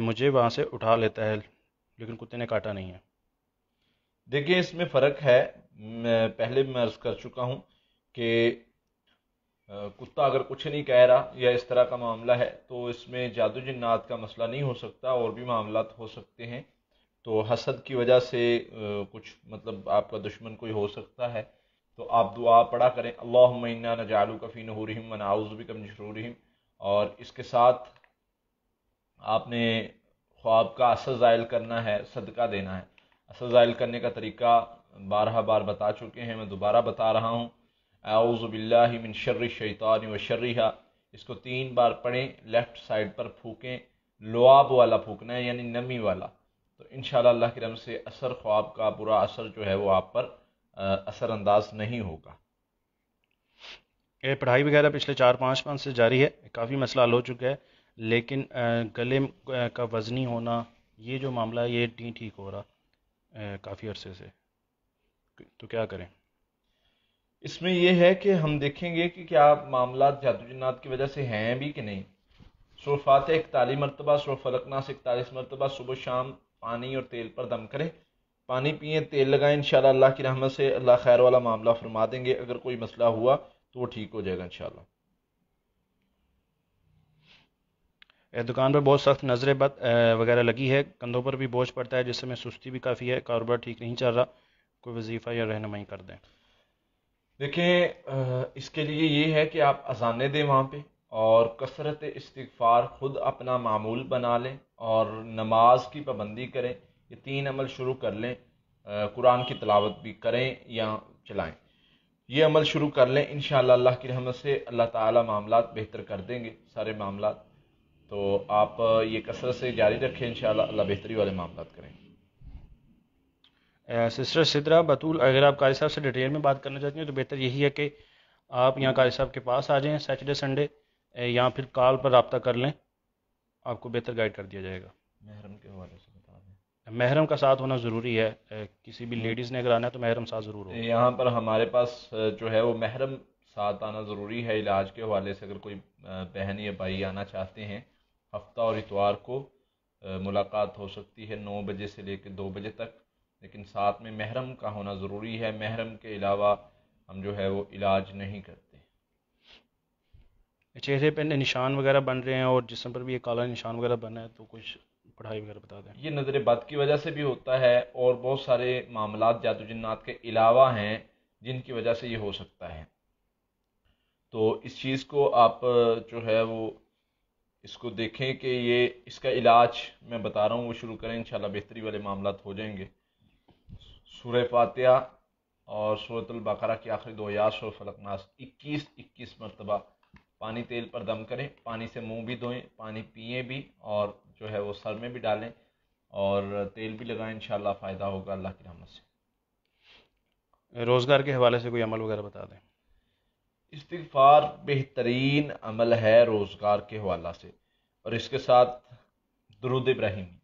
مجھے وہاں سے اٹھا لیتا ہے، لیکن کتے نے کاٹا نہیں ہے۔ دیکھیں اس میں فرق ہے، میں پہلے بھی عرض کر چکا ہوں کہ کتا اگر کچھ نہیں کہہ رہا یا اس طرح کا معاملہ ہے تو اس میں جادو جنات کا مسئلہ نہیں ہو سکتا، اور بھی معاملات ہو سکتے ہیں۔ تو حسد کی وجہ سے کچھ مطلب آپ کا دشمن کوئی ہو سکتا ہے، تو آپ دعا پڑھا کریں اللہم انا نجعلک فی نحورہم ونعوذ بک من شرورہم، اور اس کے ساتھ آپ نے خواب کا اثر زائل کرنا ہے، صدقہ دینا ہے۔ اثر زائل کرنے کا طریقہ بارہا بار بتا چکے ہیں، میں دوبارہ بتا رہا ہوں، اعوذ باللہ من شر الشیطان و شرہا، اس کو 3 بار پڑھیں، لیفٹ سائڈ پر پھونکیں، لعاب والا پھونکنا ہے یعنی نمی والا، تو انشاءاللہ اللہ کی رحمت سے اثر خواب کا برا اثر جو ہے وہ آپ پر اثر انداز نہیں ہوگا۔ یہ پڑھائی وغیرہ پچھلے 4-5 ماہ سے جاری ہے، کافی مسئلہ حل ہو چکا ہے، لیکن گلے کا وزنی ہونا یہ جو معاملہ ہے یہ نہیں ٹھیک ہو رہا کافی عرصے سے، تو کیا کریں؟ اس میں یہ ہے کہ ہم دیکھیں گے کہ کیا معاملات جادو جنات کی وجہ سے ہیں بھی کہ نہیں۔ سورہ فاتحہ 41 مرتبہ، سورہ فلق ناس 41 مرتبہ صبح شام پانی اور تیل پر دم کریں، پانی پئیں، تیل لگائیں، انشاءاللہ اللہ کی رحمت سے اللہ خیر والا معاملہ فرما دیں گے۔ اگر کوئی مسئلہ ہوا تو وہ ٹھیک ہو جائے گا انشاءاللہ۔ دکان پر بہت سخت نظر بد وغیرہ لگی ہے، کندھوں پر بھی بوجھ پڑتا ہے جس سے میں سستی بھی کافی ہے، کاروبار ٹھیک نہیں چل رہا، کوئی وظیفہ یا رہنمائی کر دیں۔ دیکھیں اس کے لیے یہ ہے کہ آپ اذانیں دیں وہاں پہ، اور کثرت استغفار خود اپنا معمول بنا لیں، اور نماز کی پابندی کریں، یہ 3 عمل شروع کر لیں، قرآن کی تلاوت بھی کریں یا چلائیں، یہ عمل شروع کر لیں، انشاءاللہ اللہ کی رحمت سے اللہ تعالی معاملات بہتر کر دیں گے سارے معاملات۔ تو آپ یہ کثرت سے جاری رکھیں، انشاءاللہ اللہ بہتری والے معاملات کریں۔ سسٹر سدرا بطول، اگر آپ قاری صاحب سے ڈیٹیل میں بات کرنا چاہتی ہیں تو بہتر یہی ہے کہ آپ یہاں قاری صاحب کے پاس آ جائیں سیٹرڈے سنڈے، یا پھر کال پر رابطہ کر لیں، آپ کو بہتر گائیڈ کر دیا جائے گا۔ محرم کے حوالے سے بتا دیں، محرم کا ساتھ ہونا ضروری ہے، کسی بھی لیڈیز نے اگر آنا ہے تو محرم ساتھ ضرور ہو۔ یہاں پر ہمارے پاس جو ہے وہ محرم ساتھ آنا ضروری ہے علاج کے حوالے سے۔ اگر کوئی بہن یا بھائی آنا چاہتے ہیں، ہفتہ اور اتوار کو ملاقات ہو سکتی ہے 9 بجے سے لے کے 2 بجے تک، لیکن ساتھ میں محرم کا ہونا ضروری ہے۔ محرم کے علاوہ ہم جو ہے وہ علاج نہیں کرتے۔ چہرے پہ نشان وغیرہ بن رہے ہیں اور جسم پر بھی ایک کالا نشان وغیرہ بنا ہے، تو کچھ پڑھائی وغیرہ بتا دیں۔ یہ نظر بد کی وجہ سے بھی ہوتا ہے، اور بہت سارے معاملات جادو جنات کے علاوہ ہیں جن کی وجہ سے یہ ہو سکتا ہے۔ تو اس چیز کو آپ جو ہے وہ اس کو دیکھیں کہ یہ اس کا علاج میں بتا رہا ہوں وہ شروع کریں، انشاءاللہ بہتری والے معاملات ہو جائیں گے۔ سورہ فاتحہ اور سورۃ البقرہ کی آخری 2 آیات، سورہ فلق ناس 21 مرتبہ پانی تیل پر دم کریں، پانی سے منہ بھی دھوئیں، پانی پئیں بھی، اور جو ہے وہ سر میں بھی ڈالیں اور تیل بھی لگائیں، انشاءاللہ فائدہ ہوگا اللہ کی رحمت سے۔ روزگار کے حوالے سے کوئی عمل وغیرہ بتا دیں۔ استغفار بہترین عمل ہے روزگار کے حوالہ سے، اور اس کے ساتھ درود ابراہیمی،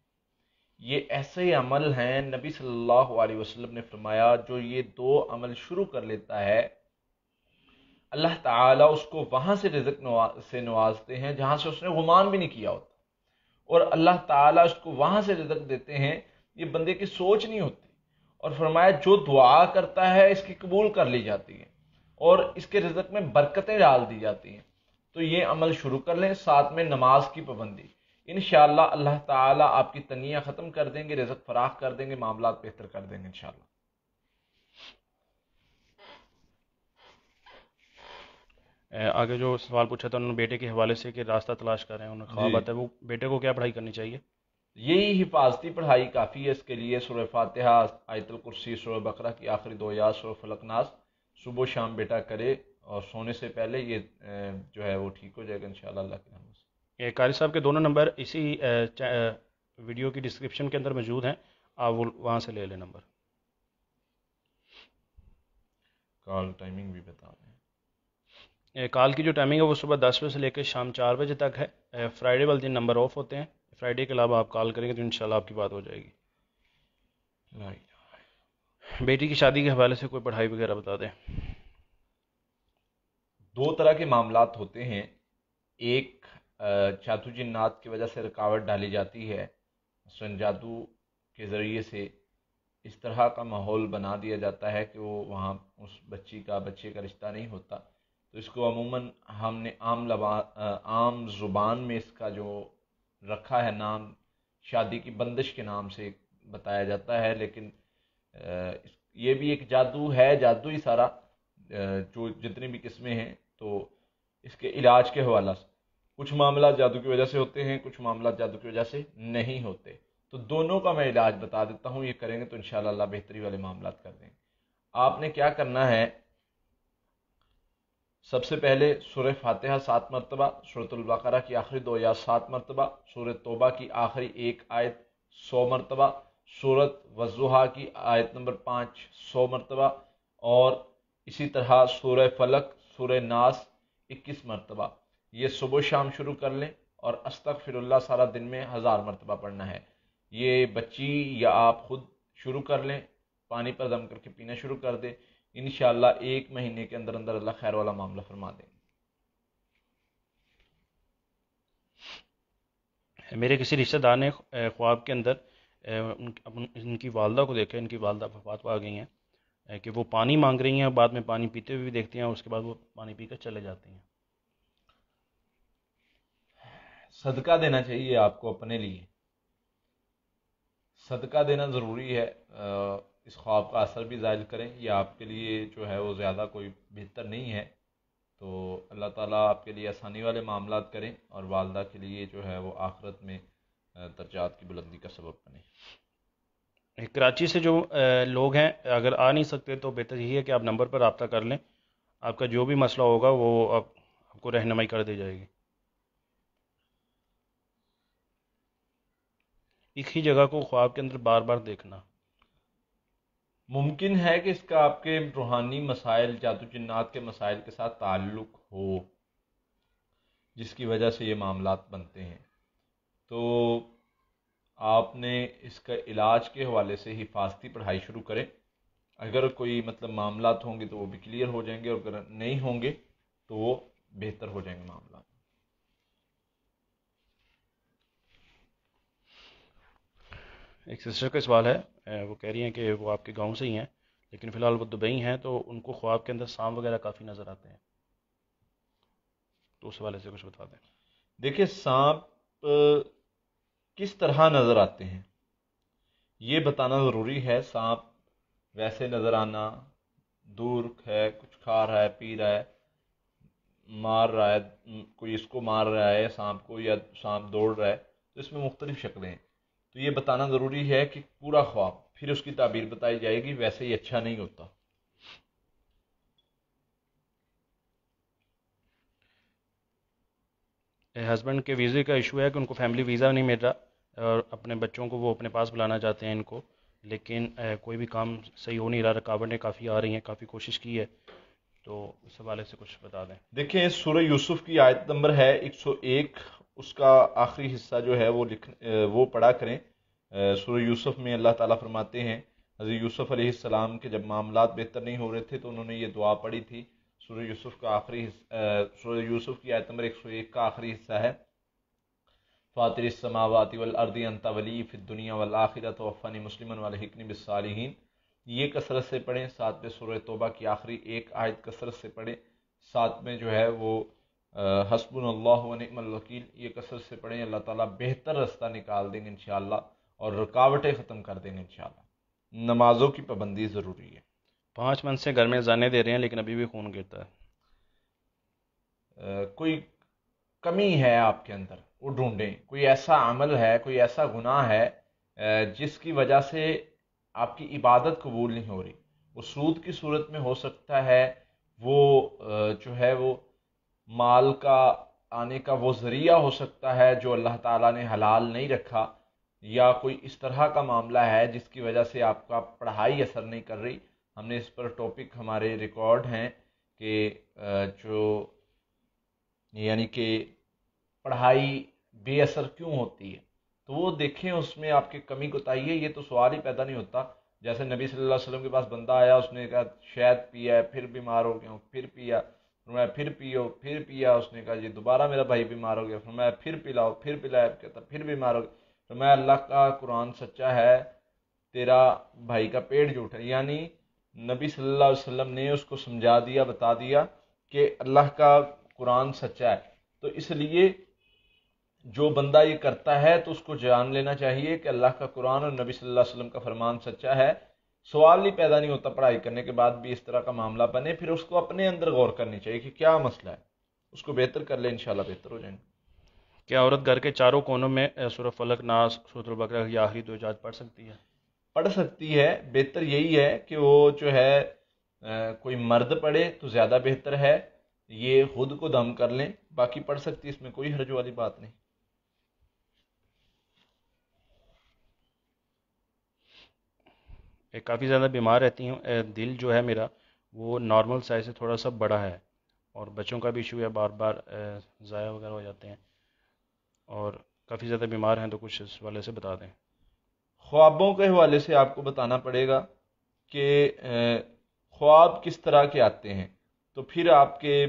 یہ ایسے عمل ہیں نبی صلی اللہ علیہ وسلم نے فرمایا جو یہ 2 عمل شروع کر لیتا ہے اللہ تعالیٰ اس کو وہاں سے رزق سے نوازتے ہیں جہاں سے اس نے گمان بھی نہیں کیا ہوتا، اور اللہ تعالیٰ اس کو وہاں سے رزق دیتے ہیں، یہ بندے کی سوچ نہیں ہوتی، اور فرمایا جو دعا کرتا ہے اس کی قبول کر لی جاتی ہے اور اس کے رزق میں برکتیں ڈال دی جاتی ہیں۔ تو یہ عمل شروع کر لیں، ساتھ میں نماز کی پابندی، انشاءاللہ اللہ تعالیٰ آپ کی تنگیاں ختم کر دیں گے، رزق فراخ کر دیں گے، معاملات بہتر کر دیں گے انشاءاللہ۔ آگے جو سوال پوچھا تھا انہوں نے بیٹے کے حوالے سے کہ راستہ تلاش کر رہے ہیں، انہیں خواب جی، آتا ہے، وہ بیٹے کو کیا پڑھائی کرنی چاہیے؟ یہی حفاظتی پڑھائی کافی ہے اس کے لیے، سورہ فاتحہ، آیت الکرسی، سورہ بقرہ کی آخری 2 آیات، سورہ فلق ناس صبح و شام بیٹا کرے، اور سونے سے پہلے، یہ جو ہے وہ ٹھیک ہو جائے گا انشاءاللہ اللہ کی رحمت سے۔ قاری صاحب کے دونوں نمبر اسی ویڈیو کی ڈسکرپشن کے اندر موجود ہیں، آپ وہاں سے لے لیں نمبر۔ کال ٹائمنگ بھی بتا دیں۔ کال کی جو ٹائمنگ ہے وہ صبح 10 بجے سے لے کے شام 4 بجے تک ہے، فرائیڈے والے دن نمبر آف ہوتے ہیں، فرائیڈے کے علاوہ آپ کال کریں گے تو انشاءاللہ آپ کی بات ہو جائے گی۔ بیٹی کی شادی کے حوالے سے کوئی پڑھائی وغیرہ بتا دیں۔ 2 طرح کے معاملات ہوتے ہیں، ایک جادو جنات کی وجہ سے رکاوٹ ڈالی جاتی ہے، مثلاً جادو کے ذریعے سے اس طرح کا ماحول بنا دیا جاتا ہے کہ وہ وہاں اس بچے کا رشتہ نہیں ہوتا، تو اس کو عموماً ہم نے عام زبان میں اس کا جو رکھا ہے نام شادی کی بندش کے نام سے بتایا جاتا ہے، لیکن یہ بھی ایک جادو ہے، جادو ہی سارا، جو جتنی بھی قسمیں ہیں۔ تو اس کے علاج کے حوالہ سے کچھ معاملات جادو کی وجہ سے ہوتے ہیں، کچھ معاملات جادو کی وجہ سے نہیں ہوتے، تو دونوں کا میں علاج بتا دیتا ہوں، یہ کریں گے تو انشاءاللہ اللہ بہتری والے معاملات کر دیں گے۔ آپ نے کیا کرنا ہے، سب سے پہلے سورہ فاتحہ 7 مرتبہ، سورۃ البقرہ کی آخری 2 آیات 7 مرتبہ، سورہ توبہ کی آخری 1 آیت 100 مرتبہ، سورۃ والضحیٰ کی آیت نمبر 5 100 مرتبہ، اور اسی طرح سورہ فلق، سورہ ناس 21 مرتبہ۔ یہ صبح شام شروع کر لیں، اور استغفر اللہ سارا دن میں 1000 مرتبہ پڑھنا ہے۔ یہ بچی یا آپ خود شروع کر لیں، پانی پر دم کر کے پینا شروع کر دیں، انشاءاللہ 1 مہینے کے اندر اندر اللہ خیر والا معاملہ فرما دیں گے۔ میرے کسی رشتہ دار نے خواب کے اندر ان کی والدہ کو دیکھا، ان کی والدہ وفات پا گئی ہیں، کہ وہ پانی مانگ رہی ہیں، بعد میں پانی پیتے ہوئے بھی دیکھتے ہیں، اور اس کے بعد وہ پانی پی کر چلے جاتے ہیں۔ صدقہ دینا چاہیے آپ کو، اپنے لیے صدقہ دینا ضروری ہے۔ اس خواب کا اثر بھی ظاہر کریں، یہ آپ کے لیے جو ہے وہ زیادہ کوئی بہتر نہیں ہے، تو اللہ تعالیٰ آپ کے لیے آسانی والے معاملات کریں، اور والدہ کے لیے جو ہے وہ آخرت میں درجات کی بلندی کا سبب بنے۔ کراچی سے جو لوگ ہیں، اگر آ نہیں سکتے تو بہتر یہی ہے کہ آپ نمبر پر رابطہ کر لیں، آپ کا جو بھی مسئلہ ہوگا وہ آپ کو رہنمائی کر دی جائے گی۔ ایک ہی جگہ کو خواب کے اندر بار بار دیکھنا ممکن ہے کہ اس کا آپ کے روحانی مسائل، جادو جنات کے مسائل کے ساتھ تعلق ہو، جس کی وجہ سے یہ معاملات بنتے ہیں، تو آپ نے اس کا علاج کے حوالے سے حفاظتی پڑھائی شروع کریں۔ اگر کوئی معاملات ہوں گے تو وہ بھی کلیئر ہو جائیں گے، اور اگر نہیں ہوں گے تو وہ بہتر ہو جائیں گے معاملات۔ ایک سسٹر کا سوال ہے، وہ کہہ رہی ہیں کہ وہ آپ کے گاؤں سے ہی ہیں، لیکن فی الحال وہ دبئی ہیں، تو ان کو خواب کے اندر سانپ وغیرہ کافی نظر آتے ہیں، تو اس حوالے سے کچھ بتا دیں۔ دیکھیں، سانپ کس طرح نظر آتے ہیں یہ بتانا ضروری ہے۔ سانپ ویسے نظر آنا، دور ہے، کچھ کھا رہا ہے، پی رہا ہے، مار رہا ہے، کوئی اس کو مار رہا ہے سانپ کو، یا سانپ دوڑ رہا ہے، تو اس میں مختلف شکلیں ہیں، تو یہ بتانا ضروری ہے کہ پورا خواب، پھر اس کی تعبیر بتائی جائے گی، ویسے ہی اچھا نہیں ہوتا۔ ہسبینڈ کے ویزے کا ایشو ہے کہ ان کو فیملی ویزا نہیں مل رہا، اور اپنے بچوں کو وہ اپنے پاس بلانا چاہتے ہیں ان کو، لیکن کوئی بھی کام صحیح ہو نہیں رہا، رکاوٹیں کافی آ رہی ہیں، کافی کوشش کی ہے، تو اس حوالے سے کچھ بتا دیں۔ دیکھیں، سورہ یوسف کی آیت نمبر ہے 101، اس کا آخری حصہ جو ہے وہ پڑھا کریں۔ سورہ یوسف میں اللہ تعالیٰ فرماتے ہیں، حضرت یوسف علیہ السلام کے جب معاملات بہتر نہیں ہو رہے تھے تو انہوں نے یہ دعا پڑھی تھی۔ سورہ یوسف کا سورہ یوسف کی آیت نمبر 101 کا آخری حصہ ہے، فاطر السماوات والارض انت ولی فی الدنیا والآخرہ توفنی مسلما والحقنی بالصالحین، یہ کثرت سے پڑھیں۔ ساتھ میں سورہ توبہ کی آخری 1 آیت کثرت سے پڑھیں، ساتھ میں جو ہے وہ حسبنا اللہ ونعم الوکیل، یہ کثرت سے پڑھیں، اللہ تعالیٰ بہتر رستہ نکال دیں گے انشاءاللہ، اور رکاوٹیں ختم کر دیں گے انشاءاللہ۔ نمازوں کی پابندی ضروری ہے۔ 5 منتھ سے گھر میں اذانیں دے رہے ہیں لیکن ابھی بھی خون گرتا ہے۔ کوئی کمی ہے آپ کے اندر، وہ ڈھونڈیں، کوئی ایسا عمل ہے، کوئی ایسا گناہ ہے جس کی وجہ سے آپ کی عبادت قبول نہیں ہو رہی۔ وہ سود کی صورت میں ہو سکتا ہے، وہ جو ہے وہ مال کا آنے کا وہ ذریعہ ہو سکتا ہے جو اللہ تعالیٰ نے حلال نہیں رکھا، یا کوئی اس طرح کا معاملہ ہے جس کی وجہ سے آپ کا پڑھائی اثر نہیں کر رہی۔ ہم نے اس پر ٹاپک ہمارے ریکارڈ ہیں کہ جو یعنی کہ پڑھائی بے اثر کیوں ہوتی ہے، تو وہ دیکھیں، اس میں آپ کی کمی کوتاہی ہے، یہ تو سوال ہی پیدا نہیں ہوتا۔ جیسے نبی صلی اللہ علیہ وسلم کے پاس بندہ آیا، اس نے کہا شہد پیا ہے، پھر بیمار ہو گیا ہوں، پھر پیا، فرمایا پھر پیو، پھر پیا، اس نے کہا یہ دوبارہ میرا بھائی بیمار ہو گیا، فرمایا پھر پلاؤ، پھر پلایا، کہتا پھر بیمار ہو گیا، فرمایا اللہ کا قرآن سچا ہے، تیرا بھائی کا پیٹ جھوٹا ہے، یعنی نبی صلی اللہ علیہ وسلم نے اس کو سمجھا دیا، بتا دیا کہ اللہ کا قرآن سچا ہے۔ تو اس لیے جو بندہ یہ کرتا ہے تو اس کو جان لینا چاہیے کہ اللہ کا قرآن اور نبی صلی اللہ علیہ وسلم کا فرمان سچا ہے۔ سوال ہی پیدا نہیں ہوتا پڑھائی کرنے کے بعد بھی اس طرح کا معاملہ بنے، پھر اس کو اپنے اندر غور کرنی چاہیے کہ کیا مسئلہ ہے، اس کو بہتر کر لے، انشاءاللہ بہتر ہو جائیں گے۔ کیا عورت گھر کے چاروں کونوں میں سورہ فلق، ناس، سورۃ البقرہ یا آخری دو آیات پڑھ سکتی ہے؟ پڑھ سکتی ہے، بہتر یہی ہے کہ وہ جو ہے کوئی مرد پڑھے تو زیادہ بہتر ہے، یہ خود کو دم کر لیں، باقی پڑھ سکتی ہے، اس میں کوئی حرج والی بات نہیں۔ کافی زیادہ بیمار رہتی ہوں، دل جو ہے میرا وہ نارمل سائز سے تھوڑا سا بڑا ہے، اور بچوں کا بھی ایشو ہے، بار بار ضائع وغیرہ ہو جاتے ہیں، اور کافی زیادہ بیمار ہیں، تو کچھ اس والے سے بتا دیں۔ خوابوں کے حوالے سے آپ کو بتانا پڑے گا کہ خواب کس طرح کے آتے ہیں، تو پھر آپ کے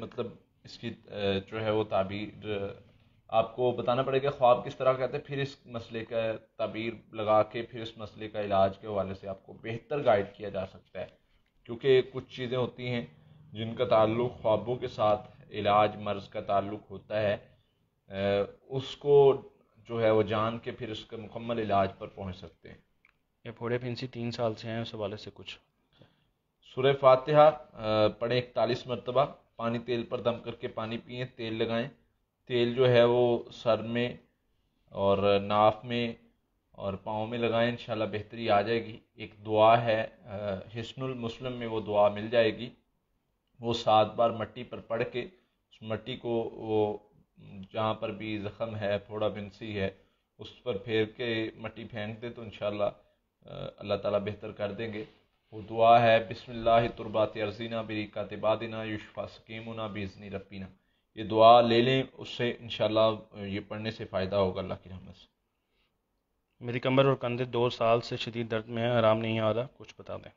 مطلب اس کی جو ہے وہ تعبیر آپ کو بتانا پڑے گا خواب کس طرح کے آتے ہیں، پھر اس مسئلے کا تعبیر لگا کے پھر اس مسئلے کا علاج کے حوالے سے آپ کو بہتر گائیڈ کیا جا سکتا ہے، کیونکہ کچھ چیزیں ہوتی ہیں جن کا تعلق خوابوں کے ساتھ علاج مرض کا تعلق ہوتا ہے، اس کو جو ہے وہ جان کے پھر اس کے مکمل علاج پر پہنچ سکتے ہیں۔ یہ پھوڑے پھنسی 3 سال سے ہیں، اس حوالے سے کچھ۔ سورہ فاتحہ پڑھیں 41 مرتبہ، پانی تیل پر دم کر کے پانی پئیں، تیل لگائیں، تیل جو ہے وہ سر میں اور ناف میں اور پاؤں میں لگائیں، انشاءاللہ بہتری آ جائے گی۔ ایک دعا ہے حسن المسلم میں وہ دعا مل جائے گی، وہ 7 بار مٹی پر پڑھ کے اس مٹی کو وہ جہاں پر بھی زخم ہے، پھوڑا بنسی ہے، اس پر پھیر کے مٹی پھینک دے تو انشاءاللہ اللہ تعالیٰ بہتر کر دیں گے۔ وہ دعا ہے بسم اللہ تربات ارزینا بریکات بادنا یشفا سکیمنا بیزنی ربینا، یہ دعا لے لیں، اس سے انشاءاللہ یہ پڑھنے سے فائدہ ہوگا اللہ کی رحمت سے۔ میری کمر اور کندھے 2 سال سے شدید درد میں ہیں، آرام نہیں آ رہا، کچھ بتا دیں۔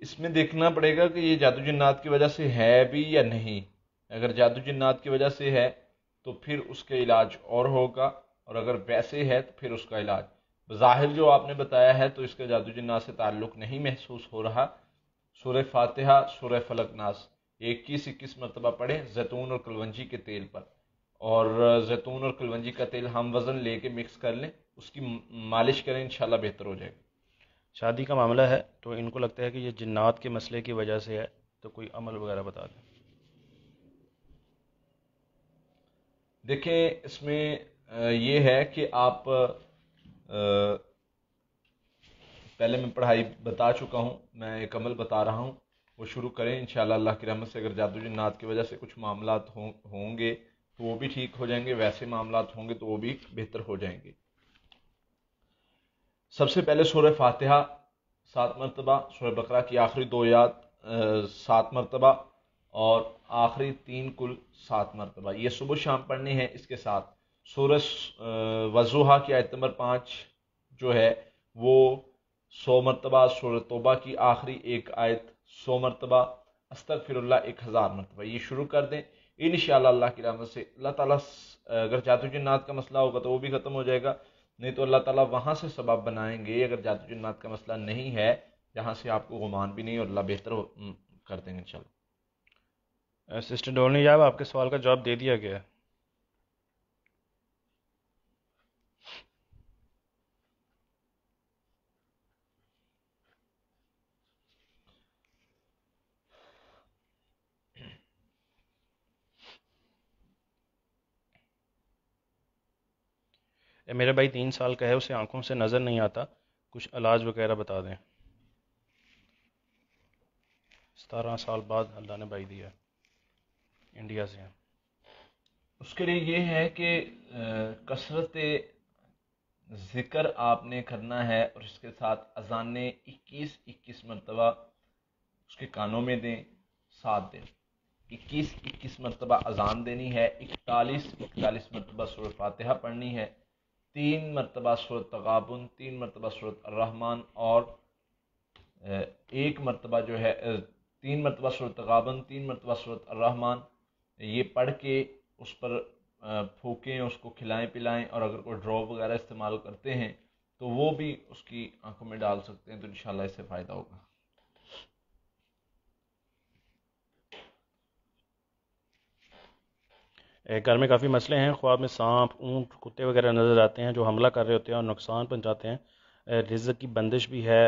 اس میں دیکھنا پڑے گا کہ یہ جادو جنات کی وجہ سے ہے بھی یا نہیں، اگر جادو جنات کی وجہ سے ہے تو پھر اس کا علاج اور ہوگا، اور اگر ویسے ہے تو پھر اس کا علاج بظاہر جو آپ نے بتایا ہے تو اس کا جادو جنات سے تعلق نہیں محسوس ہو رہا۔ سورہ فاتحہ، سورہ فلق، ناس 21 مرتبہ پڑھیں زیتون اور کلونجی کے تیل پر، اور زیتون اور کلونجی کا تیل ہم وزن لے کے مکس کر لیں، اس کی مالش کریں، انشاءاللہ بہتر ہو جائے گا۔ شادی کا معاملہ ہے تو ان کو لگتا ہے کہ یہ جنات کے مسئلے کی وجہ سے ہے، تو کوئی عمل وغیرہ بتا دیں۔ دیکھیں اس میں یہ ہے کہ آپ پہلے میں پڑھائی بتا چکا ہوں، میں ایک عمل بتا رہا ہوں، وہ شروع کریں انشاءاللہ اللہ کی رحمت سے۔ اگر جادو جنات کی وجہ سے کچھ معاملات ہوں گے تو وہ بھی ٹھیک ہو جائیں گے، ویسے معاملات ہوں گے تو وہ بھی بہتر ہو جائیں گے۔ سب سے پہلے سورہ فاتحہ 7 مرتبہ، سورہ بقرہ کی آخری 2 آیات 7 مرتبہ، اور آخری 3 کل 7 مرتبہ، یہ صبح شام پڑھنے ہیں۔ اس کے ساتھ سورہ وضحیٰ کی آیت نمبر 5 جو ہے وہ 100 مرتبہ، سورہ توبہ کی آخری 1 آیت 100 مرتبہ، استغفر اللہ 1000 مرتبہ، یہ شروع کر دیں انشاءاللہ اللہ کی رحمت سے۔ اللہ تعالیٰ اگر جادو جنات کا مسئلہ ہوگا تو وہ بھی ختم ہو جائے گا، نہیں تو اللہ تعالیٰ وہاں سے سبب بنائیں گے اگر جادو جنات کا مسئلہ نہیں ہے، جہاں سے آپ کو گمان بھی نہیں، اور اللہ بہتر کر دیں گے انشاءاللہ۔ سسٹر ڈولنی جاب، آپ کے سوال کا جواب دے دیا گیا ہے۔ میرا بھائی 3 سال کا ہے، اسے آنکھوں سے نظر نہیں آتا، کچھ علاج وغیرہ بتا دیں۔ 17 سال بعد اللہ نے بھائی دیا، انڈیا سے ہیں۔ اس کے لیے یہ ہے کہ کثرت ذکر آپ نے کرنا ہے، اور اس کے ساتھ اذانیں 21 مرتبہ اس کے کانوں میں دیں 7 دن، 21 مرتبہ اذان دینی ہے، 41 مرتبہ سورہ فاتحہ پڑھنی ہے، 3 مرتبہ سورۃ تغابن، 3 مرتبہ سورۃ الرحمن، اور 1 مرتبہ جو ہے 3 مرتبہ سورۃ تغابن، 3 مرتبہ سورۃ الرحمن، یہ پڑھ کے اس پر پھونکیں، اس کو کھلائیں پلائیں، اور اگر کوئی ڈراپ وغیرہ استعمال کرتے ہیں تو وہ بھی اس کی آنکھوں میں ڈال سکتے ہیں، تو انشاءاللہ اس سے فائدہ ہوگا۔ گھر میں کافی مسئلے ہیں، خواب میں سانپ، اونٹ، کتے وغیرہ نظر آتے ہیں جو حملہ کر رہے ہوتے ہیں اور نقصان پہنچاتے ہیں، رزق کی بندش بھی ہے،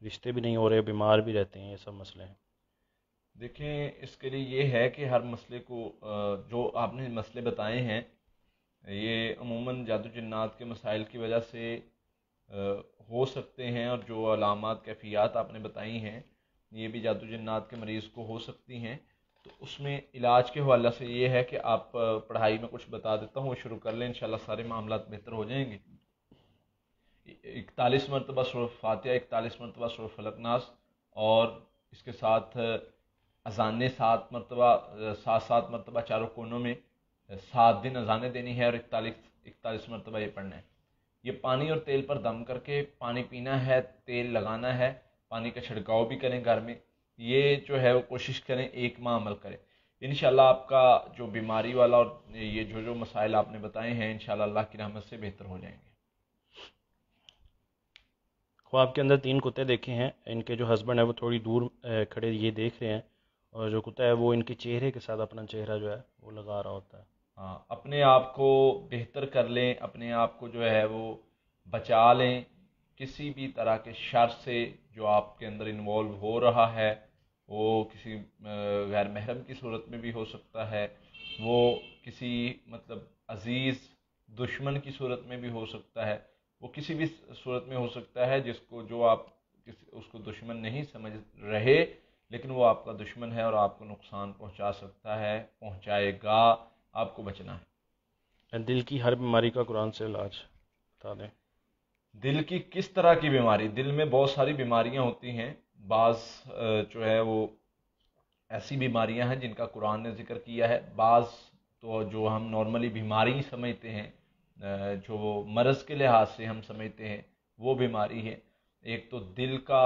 رشتے بھی نہیں ہو رہے، بیمار بھی رہتے ہیں، یہ سب مسئلے ہیں۔ دیکھیں اس کے لیے یہ ہے کہ ہر مسئلے کو جو آپ نے مسئلے بتائے ہیں یہ عموماً جادو جنات کے مسائل کی وجہ سے ہو سکتے ہیں، اور جو علامات کیفیات آپ نے بتائی ہیں یہ بھی جادو جنات کے مریض کو ہو سکتی ہیں۔ تو اس میں علاج کے حوالے سے یہ ہے کہ آپ پڑھائی میں کچھ بتا دیتا ہوں، وہ شروع کر لیں، انشاءاللہ سارے معاملات بہتر ہو جائیں گے۔ 41 مرتبہ سورہ فاتحہ، 41 مرتبہ سورہ فلق ناس، اور اس کے ساتھ اذانیں 7 مرتبہ، 7 مرتبہ چاروں کونوں میں 7 دن اذانیں دینی ہے، اور 41 مرتبہ یہ پڑھنا ہے۔ یہ پانی اور تیل پر دم کر کے پانی پینا ہے، تیل لگانا ہے، پانی کا چھڑکاؤ بھی کریں گھر میں، یہ جو ہے وہ کوشش کریں 1 ماہ عمل کریں، انشاءاللہ آپ کا جو بیماری والا اور یہ جو مسائل آپ نے بتائے ہیں انشاءاللہ اللہ کی رحمت سے بہتر ہو جائیں گے۔ خواب کے اندر 3 کتے دیکھے ہیں، ان کے جو ہسبینڈ ہے وہ تھوڑی دور کھڑے یہ دیکھ رہے ہیں، اور جو کتا ہے وہ ان کے چہرے کے ساتھ اپنا چہرہ جو ہے وہ لگا رہا ہوتا ہے۔ ہاں، اپنے آپ کو بہتر کر لیں، اپنے آپ کو جو ہے وہ بچا لیں کسی بھی طرح کے شر سے جو آپ کے اندر انوالو ہو رہا ہے، وہ کسی غیر محرم کی صورت میں بھی ہو سکتا ہے، وہ کسی مطلب عزیز دشمن کی صورت میں بھی ہو سکتا ہے، وہ کسی بھی صورت میں ہو سکتا ہے جس کو جو آپ اس کو دشمن نہیں سمجھ رہے لیکن وہ آپ کا دشمن ہے اور آپ کو نقصان پہنچا سکتا ہے، پہنچائے گا، آپ کو بچنا ہے۔ دل کی ہر بیماری کا قرآن سے علاج بتا دیں۔ دل کی کس طرح کی بیماری؟ دل میں بہت ساری بیماریاں ہوتی ہیں، بعض جو ہے وہ ایسی بیماریاں ہیں جن کا قرآن نے ذکر کیا ہے، بعض تو جو ہم نارملی بیماری سمجھتے ہیں، جو مرض کے لحاظ سے ہم سمجھتے ہیں وہ بیماری ہے۔ ایک تو دل کا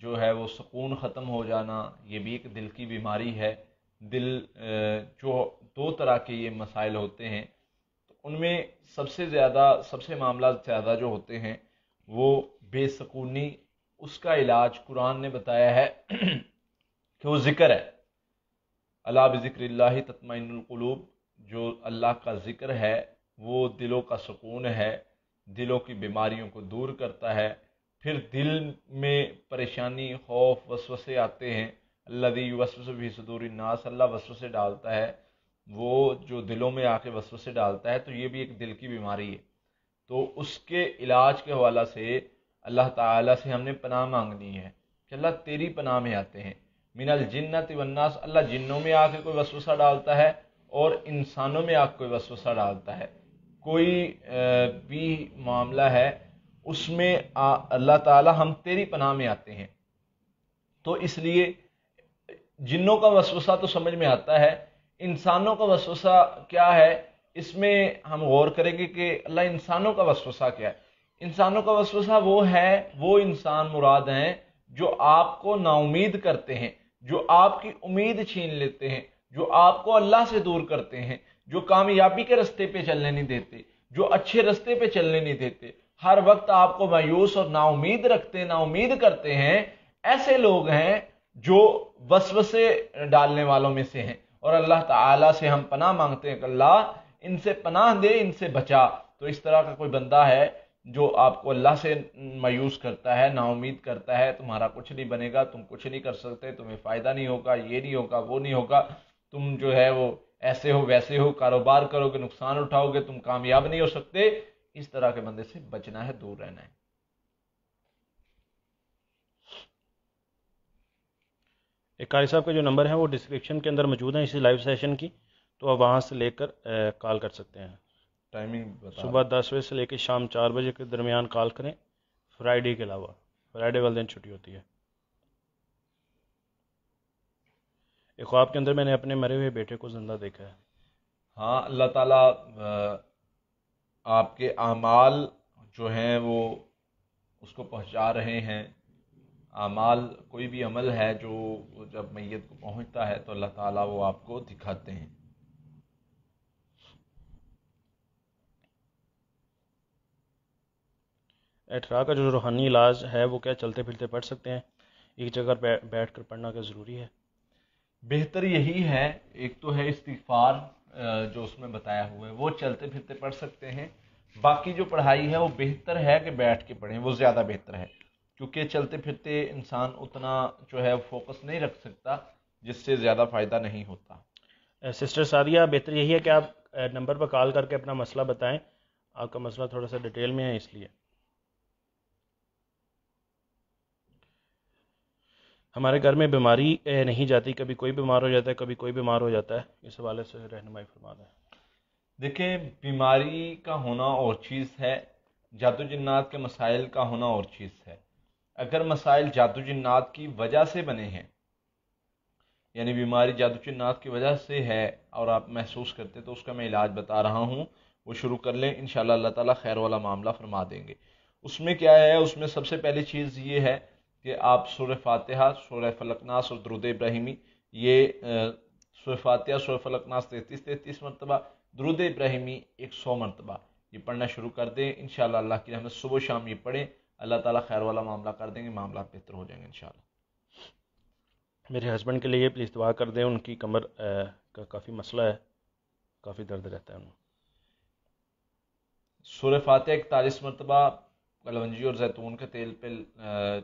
جو ہے وہ سکون ختم ہو جانا، یہ بھی ایک دل کی بیماری ہے۔ دل جو 2 طرح کے یہ مسائل ہوتے ہیں، تو ان میں سب سے معاملات زیادہ جو ہوتے ہیں وہ بے سکونی، اس کا علاج قرآن نے بتایا ہے کہ وہ ذکر ہے۔ الا بذکر اللہ تطمئن القلوب، جو اللہ کا ذکر ہے وہ دلوں کا سکون ہے، دلوں کی بیماریوں کو دور کرتا ہے۔ پھر دل میں پریشانی، خوف، وسوسے آتے ہیں، الذی یوسوس فی صدور الناس، اللہ وسوسے ڈالتا ہے، وہ جو دلوں میں آ کے وسوسے ڈالتا ہے، تو یہ بھی ایک دل کی بیماری ہے۔ تو اس کے علاج کے حوالہ سے اللہ تعالیٰ سے ہم نے پناہ مانگنی ہے کہ اللہ تیری پناہ میں آتے ہیں، من الجنت والناس، اللہ جنوں میں آ کے کوئی وسوسہ ڈالتا ہے اور انسانوں میں آ کے کوئی وسوسہ ڈالتا ہے، کوئی بھی معاملہ ہے اس میں اللہ تعالیٰ ہم تیری پناہ میں آتے ہیں۔ تو اس لیے جنوں کا وسوسہ تو سمجھ میں آتا ہے، انسانوں کا وسوسہ کیا ہے اس میں ہم غور کریں گے کہ اللہ انسانوں کا وسوسہ کیا ہے۔ انسانوں کا وسوسہ وہ ہے، وہ انسان مراد ہیں جو آپ کو نا امید کرتے ہیں، جو آپ کی امید چھین لیتے ہیں، جو آپ کو اللہ سے دور کرتے ہیں، جو کامیابی کے رستے پہ چلنے نہیں دیتے، جو اچھے رستے پہ چلنے نہیں دیتے، ہر وقت آپ کو مایوس اور نا امید نا امید کرتے ہیں، ایسے لوگ ہیں جو وسوسے ڈالنے والوں میں سے ہیں، اور اللہ تعالیٰ سے ہم پناہ مانگتے ہیں کہ اللہ ان سے پناہ دے، ان سے بچا۔ تو اس طرح کا کوئی بندہ ہے جو آپ کو اللہ سے مایوس کرتا ہے، نا امید کرتا ہے، تمہارا کچھ نہیں بنے گا، تم کچھ نہیں کر سکتے، تمہیں فائدہ نہیں ہوگا، یہ نہیں ہوگا، وہ نہیں ہوگا، تم جو ہے وہ ایسے ہو ویسے ہو، کاروبار کرو گے نقصان اٹھاؤ گے، تم کامیاب نہیں ہو سکتے، اس طرح کے بندے سے بچنا ہے، دور رہنا ہے۔ ایک قاری صاحب کا جو نمبر ہے وہ ڈسکرپشن کے اندر موجود ہے اسی لائیو سیشن کی، تو آپ وہاں سے لے کر کال کر سکتے ہیں۔ ٹائمنگ بتا صبح 10 بجے سے لے کے شام 4 بجے کے درمیان کال کریں، فرائیڈے کے علاوہ، فرائیڈے والے دن چھٹی ہوتی ہے۔ ایک خواب کے اندر میں نے اپنے مرے ہوئے بیٹے کو زندہ دیکھا ہے۔ ہاں، اللہ تعالیٰ آپ کے اعمال جو ہیں وہ اس کو پہنچا رہے ہیں، اعمال کوئی بھی عمل ہے جو جب میت کو پہنچتا ہے تو اللہ تعالیٰ وہ آپ کو دکھاتے ہیں. اٹھرا کا جو روحانی علاج ہے وہ کیا چلتے پھرتے پڑھ سکتے ہیں؟ ایک جگہ بیٹھ کر پڑھنا کیا ضروری ہے؟ بہتر یہی ہے، ایک تو ہے استغفار جو اس میں بتایا ہوا ہے وہ چلتے پھرتے پڑھ سکتے ہیں. باقی جو پڑھائی ہے وہ بہتر ہے کہ بیٹھ کے پڑھیں، وہ زیادہ بہتر ہے، کیونکہ چلتے پھرتے انسان اتنا جو ہے فوکس نہیں رکھ سکتا، جس سے زیادہ فائدہ نہیں ہوتا. سسٹر سعدیہ، بہتر یہی ہے کہ آپ نمبر پر کال کر کے اپنا مسئلہ بتائیں. آپ کا مسئلہ تھوڑا سا ڈیٹیل میں ہے اس لیے. ہمارے گھر میں بیماری نہیں جاتی، کبھی کوئی بیمار ہو جاتا ہے، کبھی کوئی بیمار ہو جاتا ہے، اس حوالے سے رہنمائی فرما دیں. دیکھیں، بیماری کا ہونا اور چیز ہے، جادو جنات کے مسائل کا ہونا اور چیز ہے. اگر مسائل جادو جنات کی وجہ سے بنے ہیں، یعنی بیماری جادو جنات کی وجہ سے ہے اور آپ محسوس کرتے تو اس کا میں علاج بتا رہا ہوں، وہ شروع کر لیں، انشاءاللہ اللہ تعالیٰ خیر والا معاملہ فرما دیں گے. اس میں کیا ہے؟ اس میں سب سے پہلی چیز یہ ہے کہ آپ سورہ فاتحہ، سورہ فلق ناس اور درود ابراہیمی، یہ سورہ فاتحہ، سورہ فلق ناس 33 مرتبہ، درود ابراہیمی 100 مرتبہ یہ پڑھنا شروع کر دیں. انشاءاللہ اللہ کی رحمت صبح و شام یہ پڑھیں، اللہ تعالیٰ خیر والا معاملہ کر دیں گے، معاملات بہتر ہو جائیں گے انشاءاللہ. میرے ہسبینڈ کے لیے پلیز دعا کر دیں، ان کی کمر کا کافی مسئلہ ہے، کافی درد رہتا ہے انہیں. سورہ فاتحہ 41 مرتبہ کلونجی اور زیتون کے تیل پہ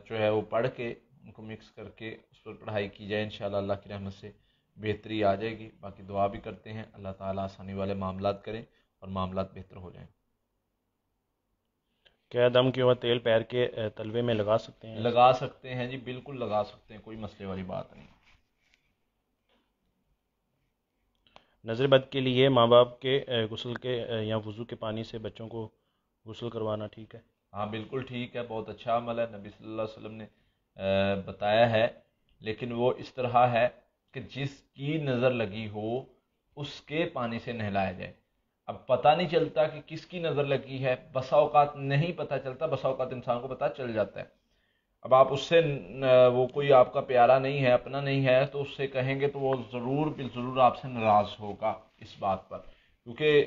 جو ہے وہ پڑھ کے ان کو مکس کر کے اس پر پڑھائی کی جائے، انشاءاللہ اللہ کی رحمت سے بہتری آ جائے گی. باقی دعا بھی کرتے ہیں اللہ تعالیٰ آسانی والے معاملات کریں اور معاملات بہتر ہو جائیں. کیا دم کے بعد تیل پیر کے تلوے میں لگا سکتے ہیں؟ لگا سکتے ہیں جی، بالکل لگا سکتے ہیں، کوئی مسئلے والی بات نہیں. نظر بد کے لیے ماں باپ کے غسل کے یا وضو کے پانی سے بچوں کو غسل کروانا ٹھیک ہے؟ ہاں بالکل ٹھیک ہے، بہت اچھا عمل ہے، نبی صلی اللہ علیہ وسلم نے بتایا ہے، لیکن وہ اس طرح ہے کہ جس کی نظر لگی ہو اس کے پانی سے نہلایا جائے. اب پتہ نہیں چلتا کہ کس کی نظر لگی ہے، بسا اوقات نہیں پتہ چلتا، بسا اوقات انسان کو پتہ چل جاتا ہے. اب آپ اس سے وہ کوئی آپ کا پیارا نہیں ہے، اپنا نہیں ہے، تو اس سے کہیں گے تو وہ ضرور بالضرور آپ سے ناراض ہوگا اس بات پر، کیونکہ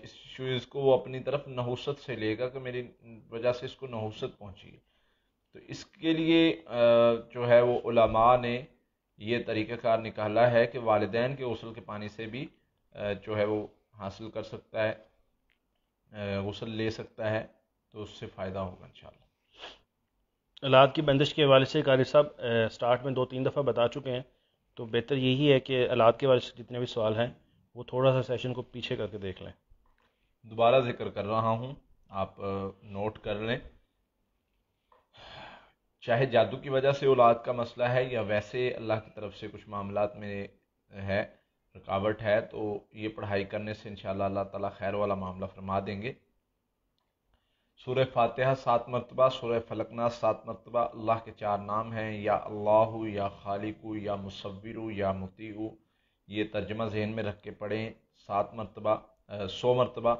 اس چیز کو وہ اپنی طرف نحوست سے لے گا کہ میری وجہ سے اس کو نحوست پہنچی ہے. تو اس کے لیے جو ہے وہ علماء نے یہ طریقہ کار نکالا ہے کہ والدین کے غسل کے پانی سے بھی جو ہے وہ حاصل کر سکتا ہے، غسل لے سکتا ہے، تو اس سے فائدہ ہوگا انشاءاللہ. اولاد کی بندش کے حوالے سے قاری صاحب سٹارٹ میں 2-3 دفعہ بتا چکے ہیں، تو بہتر یہی ہے کہ اولاد کے حوالے سے جتنے بھی سوال ہیں وہ تھوڑا سا سیشن کو پیچھے کر کے دیکھ لیں. دوبارہ ذکر کر رہا ہوں، آپ نوٹ کر لیں. چاہے جادو کی وجہ سے اولاد کا مسئلہ ہے یا ویسے اللہ کی طرف سے کچھ معاملات میں ہے، رکاوٹ ہے، تو یہ پڑھائی کرنے سے انشاءاللہ اللہ تعالیٰ خیر والا معاملہ فرما دیں گے. سورہ فاتحہ 7 مرتبہ، سورہ فلق ناس 7 مرتبہ. اللہ کے 4 نام ہیں، یا اللہ، یا خالق، یا مصور، یا مطیع. یہ ترجمہ ذہن میں رکھ کے پڑھیں 7 مرتبہ، 100 مرتبہ.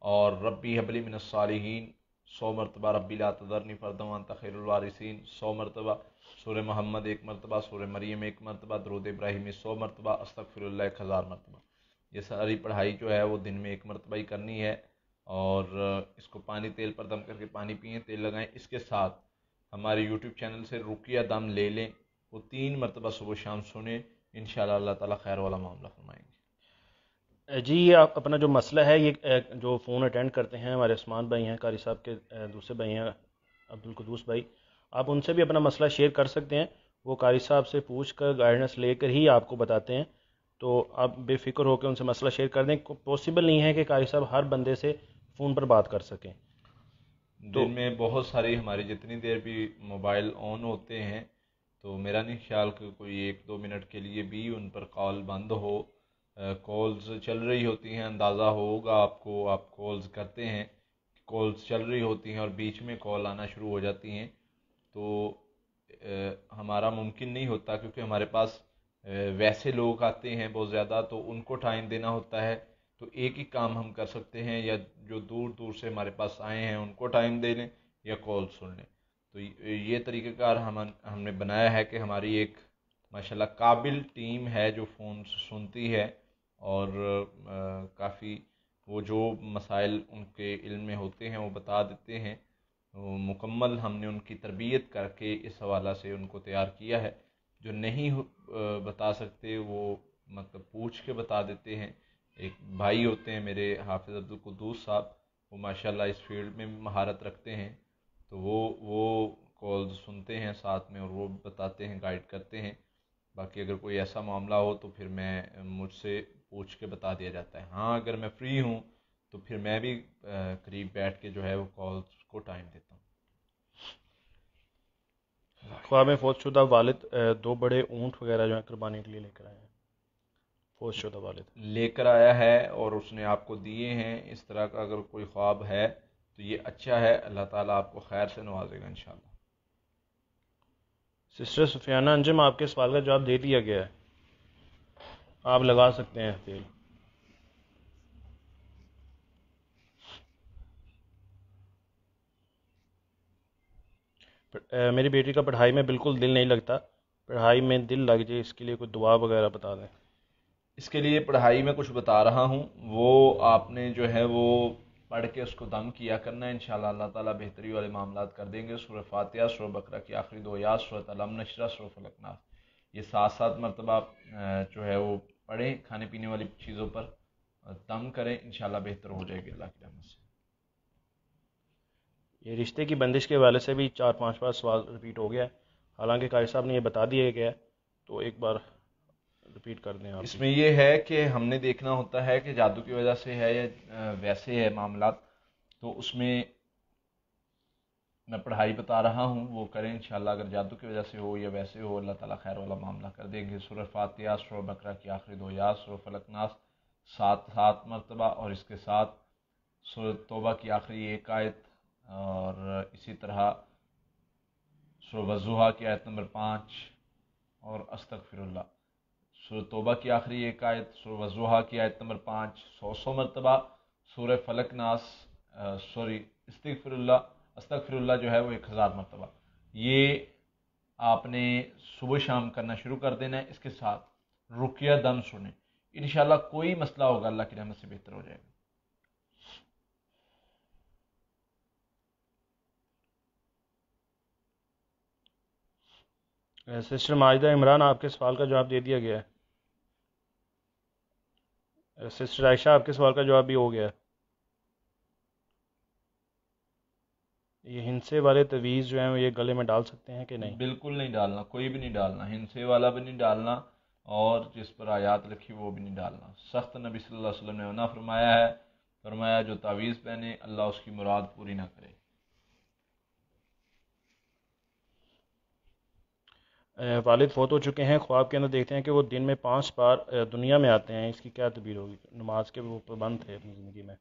اور ربی حبلی من الصالحین 100 مرتبہ، ربی لا تذرنی فردا وانت خیر الوارثین 100 مرتبہ. سورہ محمد 1 مرتبہ، سورہ مریم 1 مرتبہ، درود ابراہیمی 100 مرتبہ، استغفر اللہ 1000 مرتبہ. یہ ساری پڑھائی جو ہے وہ دن میں 1 مرتبہ ہی کرنی ہے، اور اس کو پانی تیل پر دم کر کے پانی پئیں، تیل لگائیں. اس کے ساتھ ہمارے یوٹیوب چینل سے رقیہ دم لے لیں، وہ 3 مرتبہ صبح و شام سنیں، انشاءاللہ اللہ تعالیٰ خیر والا معاملہ فرمائیں گے. جی آپ اپنا جو مسئلہ ہے، یہ جو فون اٹینڈ کرتے ہیں ہمارے عثمان بھائی ہیں، قاری صاحب کے دوسرے بھائی ہیں عبدالقدوس بھائی، آپ ان سے بھی اپنا مسئلہ شیئر کر سکتے ہیں. وہ قاری صاحب سے پوچھ کر گائیڈنس لے کر ہی آپ کو بتاتے ہیں، تو آپ بے فکر ہو کے ان سے مسئلہ شیئر کر دیں. پاسبل نہیں ہے کہ قاری صاحب ہر بندے سے فون پر بات کر سکیں. دن میں بہت ساری ہماری جتنی دیر بھی موبائل آن ہوتے ہیں، تو میرا نہیں خیال کہ کوئی 1-2 منٹ کے لیے بھی ان پر کال بند ہو. کالز چل رہی ہوتی ہیں، اندازہ ہوگا آپ کو، آپ کالز کرتے ہیں، کالز چل رہی ہوتی ہیں اور بیچ میں کال آنا شروع ہو جاتی ہیں، تو ہمارا ممکن نہیں ہوتا، کیونکہ ہمارے پاس ویسے لوگ آتے ہیں بہت زیادہ، تو ان کو ٹائم دینا ہوتا ہے. تو ایک ہی کام ہم کر سکتے ہیں، یا جو دور دور سے ہمارے پاس آئے ہیں ان کو ٹائم دے لیں یا کال سن لیں. تو یہ طریقہ کار ہم نے بنایا ہے کہ ہماری ایک ماشاءاللہ قابل ٹیم ہے جو فون سنتی ہے، اور کافی وہ جو مسائل ان کے علم میں ہوتے ہیں وہ بتا دیتے ہیں. مکمل ہم نے ان کی تربیت کر کے اس حوالہ سے ان کو تیار کیا ہے. جو نہیں بتا سکتے وہ مطلب پوچھ کے بتا دیتے ہیں. ایک بھائی ہوتے ہیں میرے حافظ عبدالقدوس صاحب، وہ ماشاءاللہ اس فیلڈ میں مہارت رکھتے ہیں، تو وہ کالز سنتے ہیں ساتھ میں اور وہ بتاتے ہیں، گائیڈ کرتے ہیں. باقی اگر کوئی ایسا معاملہ ہو تو پھر مجھ سے پوچھ کے بتا دیا جاتا ہے. ہاں اگر میں فری ہوں تو پھر میں بھی قریب بیٹھ کے جو ہے وہ کالز کو ٹائم دیتا ہوں. خواب میں فوت شدہ والد 2 بڑے اونٹ وغیرہ جو ہیں قربانی کے لیے لے کر آئے ہیں. فوت شدہ والد لے کر آیا ہے اور اس نے آپ کو دیے ہیں. اس طرح کا اگر کوئی خواب ہے تو یہ اچھا ہے، اللہ تعالیٰ آپ کو خیر سے نوازے گا انشاءاللہ. سسٹر سفیانہ انجم، آپ کے سوال کا جواب دے دیا گیا ہے، آپ لگا سکتے ہیں تیل. میری بیٹی کا پڑھائی میں بالکل دل نہیں لگتا، پڑھائی میں دل لگ جائے اس کے لیے کوئی دعا وغیرہ بتا دیں. اس کے لیے پڑھائی میں کچھ بتا رہا ہوں، وہ آپ نے جو ہے وہ پڑھ کے اس کو دم کیا کرنا ہے، انشاءاللہ اللہ تعالیٰ بہتری والے معاملات کر دیں گے. سورہ فاتحہ، سورہ بقرہ کی آخری 2 آیات، سورہ علم نشرہ، سورہ فلق ناس، یہ 7 مرتبہ جو ہے وہ پڑھیں. کھانے پینے والی چیزوں پر دم کریں، انشاءاللہ بہتر ہو جائے گی اللہ کی رحمت سے. یہ رشتے کی بندش کے والے سے بھی 4-5 بار سوال ریپیٹ ہو گیا ہے، حالانکہ قاری صاحب نے یہ بتا دیا گیا ہے، تو ایک بار ریپیٹ کر دیں آپ. اس میں یہ ہے کہ ہم نے دیکھنا ہوتا ہے کہ جادو کی وجہ سے ہے یا ویسے ہے معاملات. تو اس میں پڑھائی بتا رہا ہوں، وہ کریں انشاءاللہ. اگر جادو کی وجہ سے ہو یا ویسے ہو، اللہ تعالیٰ خیر والا معاملہ کر دیں گے. سورہ فاتحہ، سورہ بقرہ کی آخری 2 آیات، سورہ فلق ناس 7 مرتبہ، اور اس کے ساتھ سورہ توبہ کی آخری 1 آیت، اور اسی طرح سورہ والضحیٰ کی آیت نمبر 5 اور استغفر اللہ. سورہ توبہ کی آخری 1 آیت، سورہ والضحیٰ کی آیت نمبر 5 100 مرتبہ، سورہ فلق ناس استغفر اللہ جو ہے وہ 1000 مرتبہ. یہ آپ نے صبح شام کرنا شروع کر دینا ہے. اس کے ساتھ رقیہ دم سنیں، انشاءاللہ کوئی مسئلہ ہوگا اللہ کی رحمت سے بہتر ہو جائے گا. سسٹر ماجدہ عمران، آپ کے سوال کا جواب دے دیا گیا ہے. سسٹر عائشہ، آپ کے سوال کا جواب بھی ہو گیا ہے. یہ ہنسے والے تعویذ جو ہیں وہ یہ گلے میں ڈال سکتے ہیں کہ نہیں؟ بالکل نہیں ڈالنا، کوئی بھی نہیں ڈالنا، ہنسے والا بھی نہیں ڈالنا، اور جس پر آیات رکھی وہ بھی نہیں ڈالنا. سخت نبی صلی اللہ علیہ وسلم نے منع فرمایا ہے، فرمایا جو تعویذ پہنے اللہ اس کی مراد پوری نہ کرے. والد فوت ہو چکے ہیں، خواب کے اندر دیکھتے ہیں کہ وہ دن میں 5 بار دنیا میں آتے ہیں، اس کی کیا تعبیر ہوگی؟ نماز کے وہ پابند تھے اپنی زندگی میں.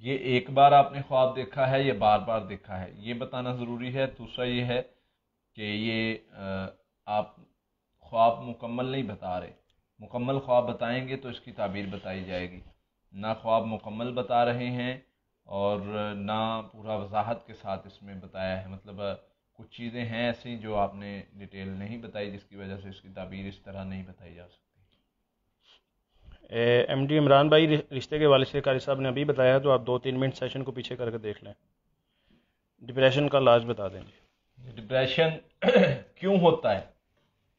یہ ایک بار آپ نے خواب دیکھا ہے یا بار بار دیکھا ہے یہ بتانا ضروری ہے. دوسرا یہ ہے کہ یہ آپ خواب مکمل نہیں بتا رہے. مکمل خواب بتائیں گے تو اس کی تعبیر بتائی جائے گی. نہ خواب مکمل بتا رہے ہیں اور نہ پورا وضاحت کے ساتھ اس میں بتایا ہے. مطلب کچھ چیزیں ہیں ایسی جو آپ نے ڈیٹیل نہیں بتائی، جس کی وجہ سے اس کی تعبیر اس طرح نہیں بتائی جا سکتی. ایم ڈی عمران بھائی، رشتے کے والد سے قاری صاحب نے ابھی بتایا، تو آپ 2-3 منٹ سیشن کو پیچھے کر کے دیکھ لیں. ڈپریشن کا علاج بتا دیں. ڈپریشن کیوں ہوتا ہے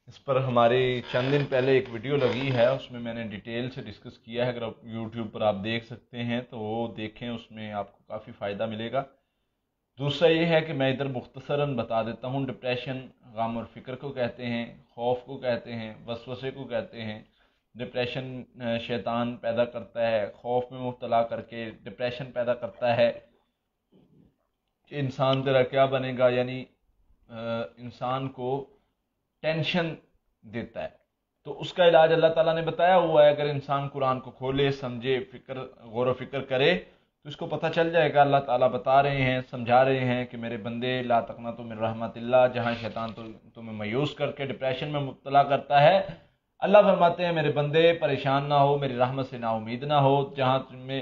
اس پر ہماری چند دن پہلے ایک ویڈیو لگی ہے، اس میں نے ڈیٹیل سے ڈسکس کیا ہے. اگر آپ یوٹیوب پر آپ دیکھ سکتے ہیں تو وہ دیکھیں، اس میں آپ کو کافی فائدہ ملے گا. دوسرا یہ ہے کہ میں ادھر مختصراً بتا دیتا ہوں. ڈپریشن غم اور فکر کو کہتے ہیں، خوف کو کہتے ہیں، وسوسے کو کہتے ہیں. ڈپریشن شیطان پیدا کرتا ہے، خوف میں مبتلا کر کے ڈپریشن پیدا کرتا ہے کہ انسان تیرا کیا بنے گا، یعنی انسان کو ٹینشن دیتا ہے. تو اس کا علاج اللہ تعالیٰ نے بتایا ہوا ہے. اگر انسان قرآن کو کھولے، سمجھے، غور و فکر کرے تو اس کو پتہ چل جائے گا. اللہ تعالیٰ بتا رہے ہیں، سمجھا رہے ہیں کہ میرے بندے لا تقنطوا من رحمت اللہ. جہاں شیطان تمہیں مایوس کر کے ڈپریشن میں مبتلا کرتا ہے، اللہ فرماتے ہیں میرے بندے پریشان نہ ہو، میری رحمت سے نا امید نہ ہو. جہاں تمہیں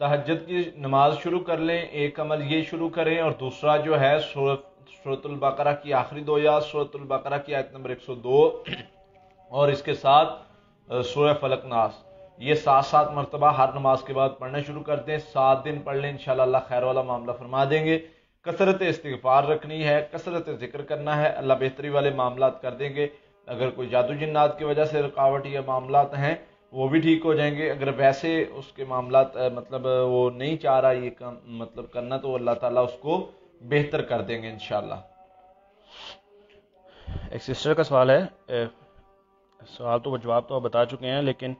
تہجد کی نماز شروع کر لیں، ایک عمل یہ شروع کریں، اور دوسرا جو ہے سورۃ البقرہ کی آخری دو آیات، سورۃ البقرہ کی آیت نمبر 102 اور اس کے ساتھ سورہ فلق ناس، یہ 7 مرتبہ ہر نماز کے بعد پڑھنا شروع کر دیں، 7 دن پڑھ لیں، انشاءاللہ اللہ خیر والا معاملہ فرما دیں گے۔ کثرت استغفار رکھنی ہے، کثرت ذکر کرنا ہے، اللہ بہتری والے معاملات کر دیں گے۔ اگر کوئی جادو جنات کی وجہ سے رکاوٹ یا معاملات ہیں وہ بھی ٹھیک ہو جائیں گے، اگر ویسے اس کے معاملات مطلب وہ نہیں چاہ رہا یہ مطلب کرنا، تو اللہ تعالیٰ اس کو بہتر کر دیں گے انشاءاللہ۔ ایک سسٹر کا سوال ہے، سوال تو جواب تو آپ بتا چکے ہیں، لیکن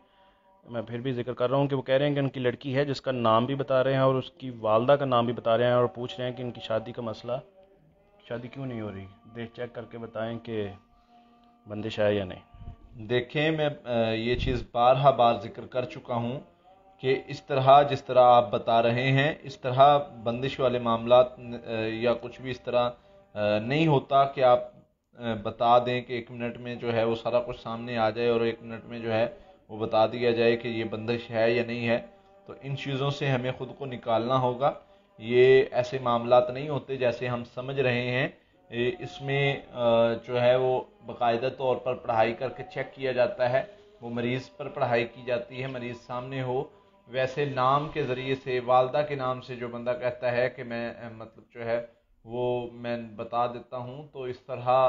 میں پھر بھی ذکر کر رہا ہوں کہ وہ کہہ رہے ہیں کہ ان کی لڑکی ہے جس کا نام بھی بتا رہے ہیں اور اس کی والدہ کا نام بھی بتا رہے ہیں، اور پوچھ رہے ہیں کہ ان کی شادی کا مسئلہ، شادی کیوں نہیں ہو رہی، دیکھ چیک کر کے بتائیں کہ بندش ہے یا نہیں۔ دیکھیں میں یہ چیز بارہا بار ذکر کر چکا ہوں کہ اس طرح جس طرح آپ بتا رہے ہیں اس طرح بندش والے معاملات یا کچھ بھی اس طرح نہیں ہوتا کہ آپ بتا دیں کہ 1 منٹ میں جو ہے وہ سارا کچھ سامنے آ جائے اور 1 منٹ میں جو ہے وہ بتا دیا جائے کہ یہ بندش ہے یا نہیں ہے۔ تو ان چیزوں سے ہمیں خود کو نکالنا ہوگا، یہ ایسے معاملات نہیں ہوتے جیسے ہم سمجھ رہے ہیں۔ اس میں جو ہے وہ باقاعدہ طور پر پڑھائی کر کے چیک کیا جاتا ہے، وہ مریض پر پڑھائی کی جاتی ہے، مریض سامنے ہو۔ ویسے نام کے ذریعے سے، والدہ کے نام سے جو بندہ کہتا ہے کہ میں مطلب جو ہے وہ میں بتا دیتا ہوں، تو اس طرح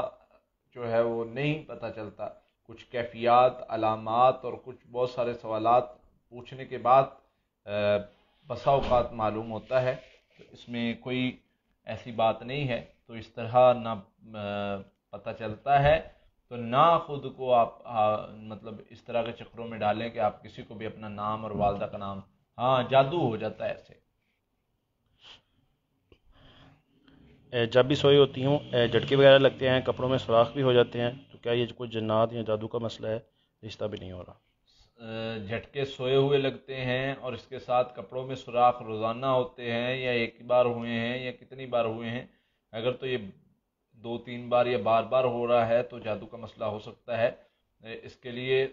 جو ہے وہ نہیں پتہ چلتا۔ کچھ کیفیات، علامات اور کچھ بہت سارے سوالات پوچھنے کے بعد بسا اوقات معلوم ہوتا ہے، تو اس میں کوئی ایسی بات نہیں ہے۔ تو اس طرح نہ پتہ چلتا ہے، تو نہ خود کو آپ مطلب اس طرح کے چکروں میں ڈالیں کہ آپ کسی کو بھی اپنا نام اور والدہ کا نام، ہاں جادو ہو جاتا ہے ایسے۔ جب بھی سوئی ہوتی ہوں جھٹکے وغیرہ لگتے ہیں، کپڑوں میں سوراخ بھی ہو جاتے ہیں، تو کیا یہ کوئی جنات یا جادو کا مسئلہ ہے؟ رشتہ بھی نہیں ہو رہا۔ جھٹکے سوئے ہوئے لگتے ہیں اور اس کے ساتھ کپڑوں میں سوراخ روزانہ ہوتے ہیں، یا ایک بار ہوئے ہیں یا کتنی بار ہوئے ہیں، اگر تو یہ 2-3 بار یا بار بار ہو رہا ہے تو جادو کا مسئلہ ہو سکتا ہے۔ اس کے لیے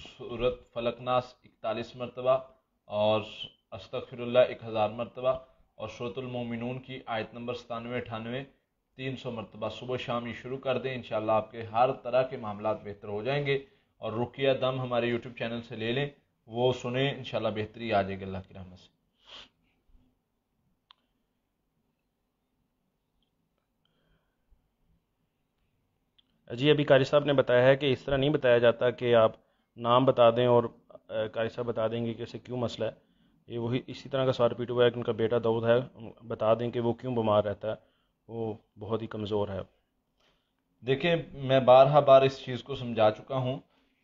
سورۃ فلق ناس 41 مرتبہ اور استغفر اللہ 1000 مرتبہ اور سورۃ المومنون کی آیت نمبر 97-98 300 مرتبہ صبح شام یہ شروع کر دیں، انشاءاللہ آپ کے ہر طرح کے معاملات بہتر ہو جائیں گے۔ اور رقیہ دم ہمارے یوٹیوب چینل سے لے لیں، وہ سنیں، انشاءاللہ بہتری آ جائے گی اللہ کی رحمت سے۔ جی ابھی قاری صاحب نے بتایا ہے کہ اس طرح نہیں بتایا جاتا کہ آپ نام بتا دیں اور قاری صاحب بتا دیں گے کہ اسے کیوں مسئلہ ہے۔ یہ وہی اسی طرح کا سوال ریپیٹ ہوا ہے کہ ان کا بیٹا داؤد ہے، بتا دیں کہ وہ کیوں بیمار رہتا ہے، وہ بہت ہی کمزور ہے۔ دیکھیں میں بارہا بار اس چیز کو سمجھا چکا ہوں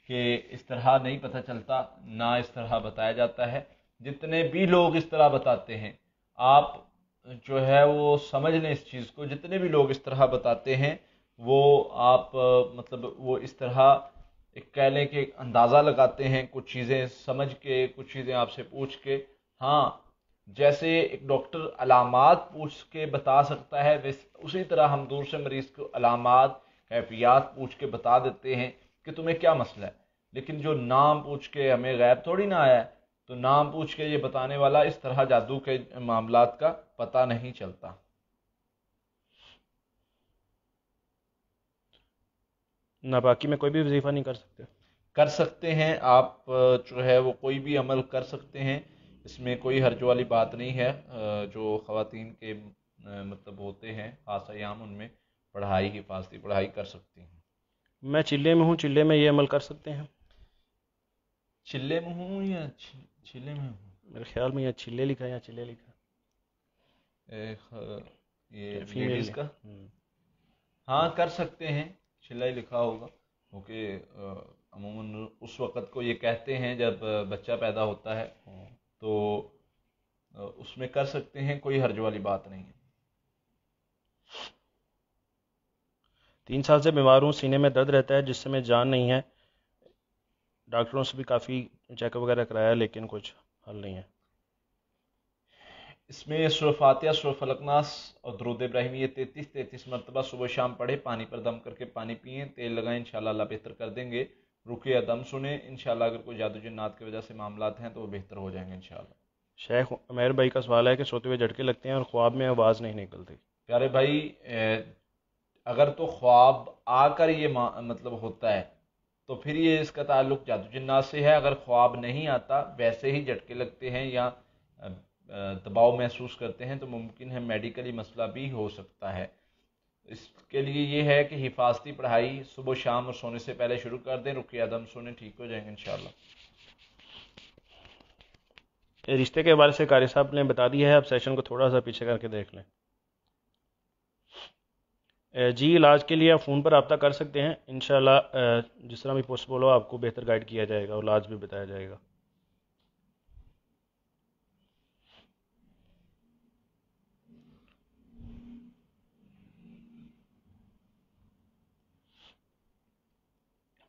کہ اس طرح نہیں پتہ چلتا، نہ اس طرح بتایا جاتا ہے۔ جتنے بھی لوگ اس طرح بتاتے ہیں، آپ جو ہے وہ سمجھ لیں اس چیز کو، جتنے بھی لوگ اس طرح بتاتے ہیں وہ آپ مطلب وہ اس طرح ایک کہہ لیں کہ ایک اندازہ لگاتے ہیں، کچھ چیزیں سمجھ کے، کچھ چیزیں آپ سے پوچھ کے۔ ہاں جیسے ایک ڈاکٹر علامات پوچھ کے بتا سکتا ہے، اسی طرح ہم دوسرے مریض کو علامات، کیفیات پوچھ کے بتا دیتے ہیں کہ تمہیں کیا مسئلہ ہے۔ لیکن جو نام پوچھ کے، ہمیں غیب تھوڑی نہ آیا ہے، تو نام پوچھ کے یہ بتانے والا اس طرح جادو کے معاملات کا پتہ نہیں چلتا۔ ناپاکی میں کوئی بھی وظیفہ نہیں کر سکتے؟ کر سکتے ہیں آپ، جو ہے وہ کوئی بھی عمل کر سکتے ہیں، اس میں کوئی حرج والی بات نہیں ہے۔ جو خواتین کے مطلب ہوتے ہیں خاص ایام، ان میں پڑھائی، حفاظتی پڑھائی کر سکتی ہیں۔ میں چلے میں ہوں، چلے میں یہ عمل کر سکتے ہیں؟ چلے میں ہوں یا چلے میں ہوں؟ میرے خیال میں یہ چلے لکھا ہے یا چلے لکھا یہ ہے، فیمیل لیڈیز نے۔ کا ہاں کر سکتے ہیں، چلا ہی لکھا ہوگا، کیونکہ عموماً اس وقت کو یہ کہتے ہیں جب بچہ پیدا ہوتا ہے، تو اس میں کر سکتے ہیں، کوئی حرج والی بات نہیں ہے۔ 3 سال سے بیمار ہوں، سینے میں درد رہتا ہے جس سے میں جان نہیں ہے، ڈاکٹروں سے بھی کافی چیک اپ وغیرہ کرایا لیکن کچھ حل نہیں ہے۔ اس میں سورہ فاتحہ، سورہ فلق ناس اور درود ابراہیمی یہ 33 مرتبہ صبح شام پڑھے، پانی پر دم کر کے پانی پئیں، تیل لگائیں، انشاءاللہ اللہ بہتر کر دیں گے۔ رقیہ دم سنیں، انشاءاللہ اگر کوئی جادو جنات کی وجہ سے معاملات ہیں تو وہ بہتر ہو جائیں گے انشاءاللہ۔ شیخ عمیر بھائی کا سوال ہے کہ سوتے ہوئے جھٹکے لگتے ہیں اور خواب میں آواز نہیں نکلتی. پیارے بھائی، اگر تو خواب آ کر یہ مطلب ہوتا ہے تو پھر یہ اس کا تعلق جادو جنات سے ہے. اگر خواب نہیں آتا، ویسے ہی جھٹکے لگتے ہیں یا دباؤ محسوس کرتے ہیں، تو ممکن ہے میڈیکلی مسئلہ بھی ہو سکتا ہے. اس کے لیے یہ ہے کہ حفاظتی پڑھائی صبح و شام اور سونے سے پہلے شروع کر دیں. رقیہ دم سونے ٹھیک ہو جائیں گے انشاءاللہ. رشتے کے حوالے سے قاری صاحب نے بتا دیا ہے، اب سیشن کو تھوڑا سا پیچھے کر کے دیکھ لیں. جی علاج کے لیے آپ فون پر رابطہ کر سکتے ہیں انشاءاللہ. جس طرح بھی پاسبل ہو آپ کو بہتر گائیڈ کیا جائے گا اور علاج بھی بتایا جائے گا.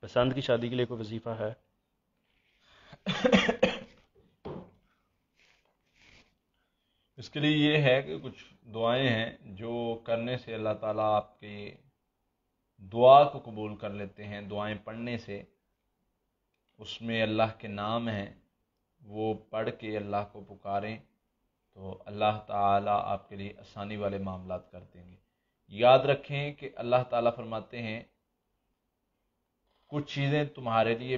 پسند کی شادی کے لیے کوئی وظیفہ ہے؟ اس کے لیے یہ ہے کہ کچھ دعائیں ہیں جو کرنے سے اللہ تعالیٰ آپ کے دعا کو قبول کر لیتے ہیں. دعائیں پڑھنے سے اس میں اللہ کے نام ہیں، وہ پڑھ کے اللہ کو پکاریں تو اللہ تعالیٰ آپ کے لیے آسانی والے معاملات کر دیں گے. یاد رکھیں کہ اللہ تعالیٰ فرماتے ہیں کچھ چیزیں تمہارے لیے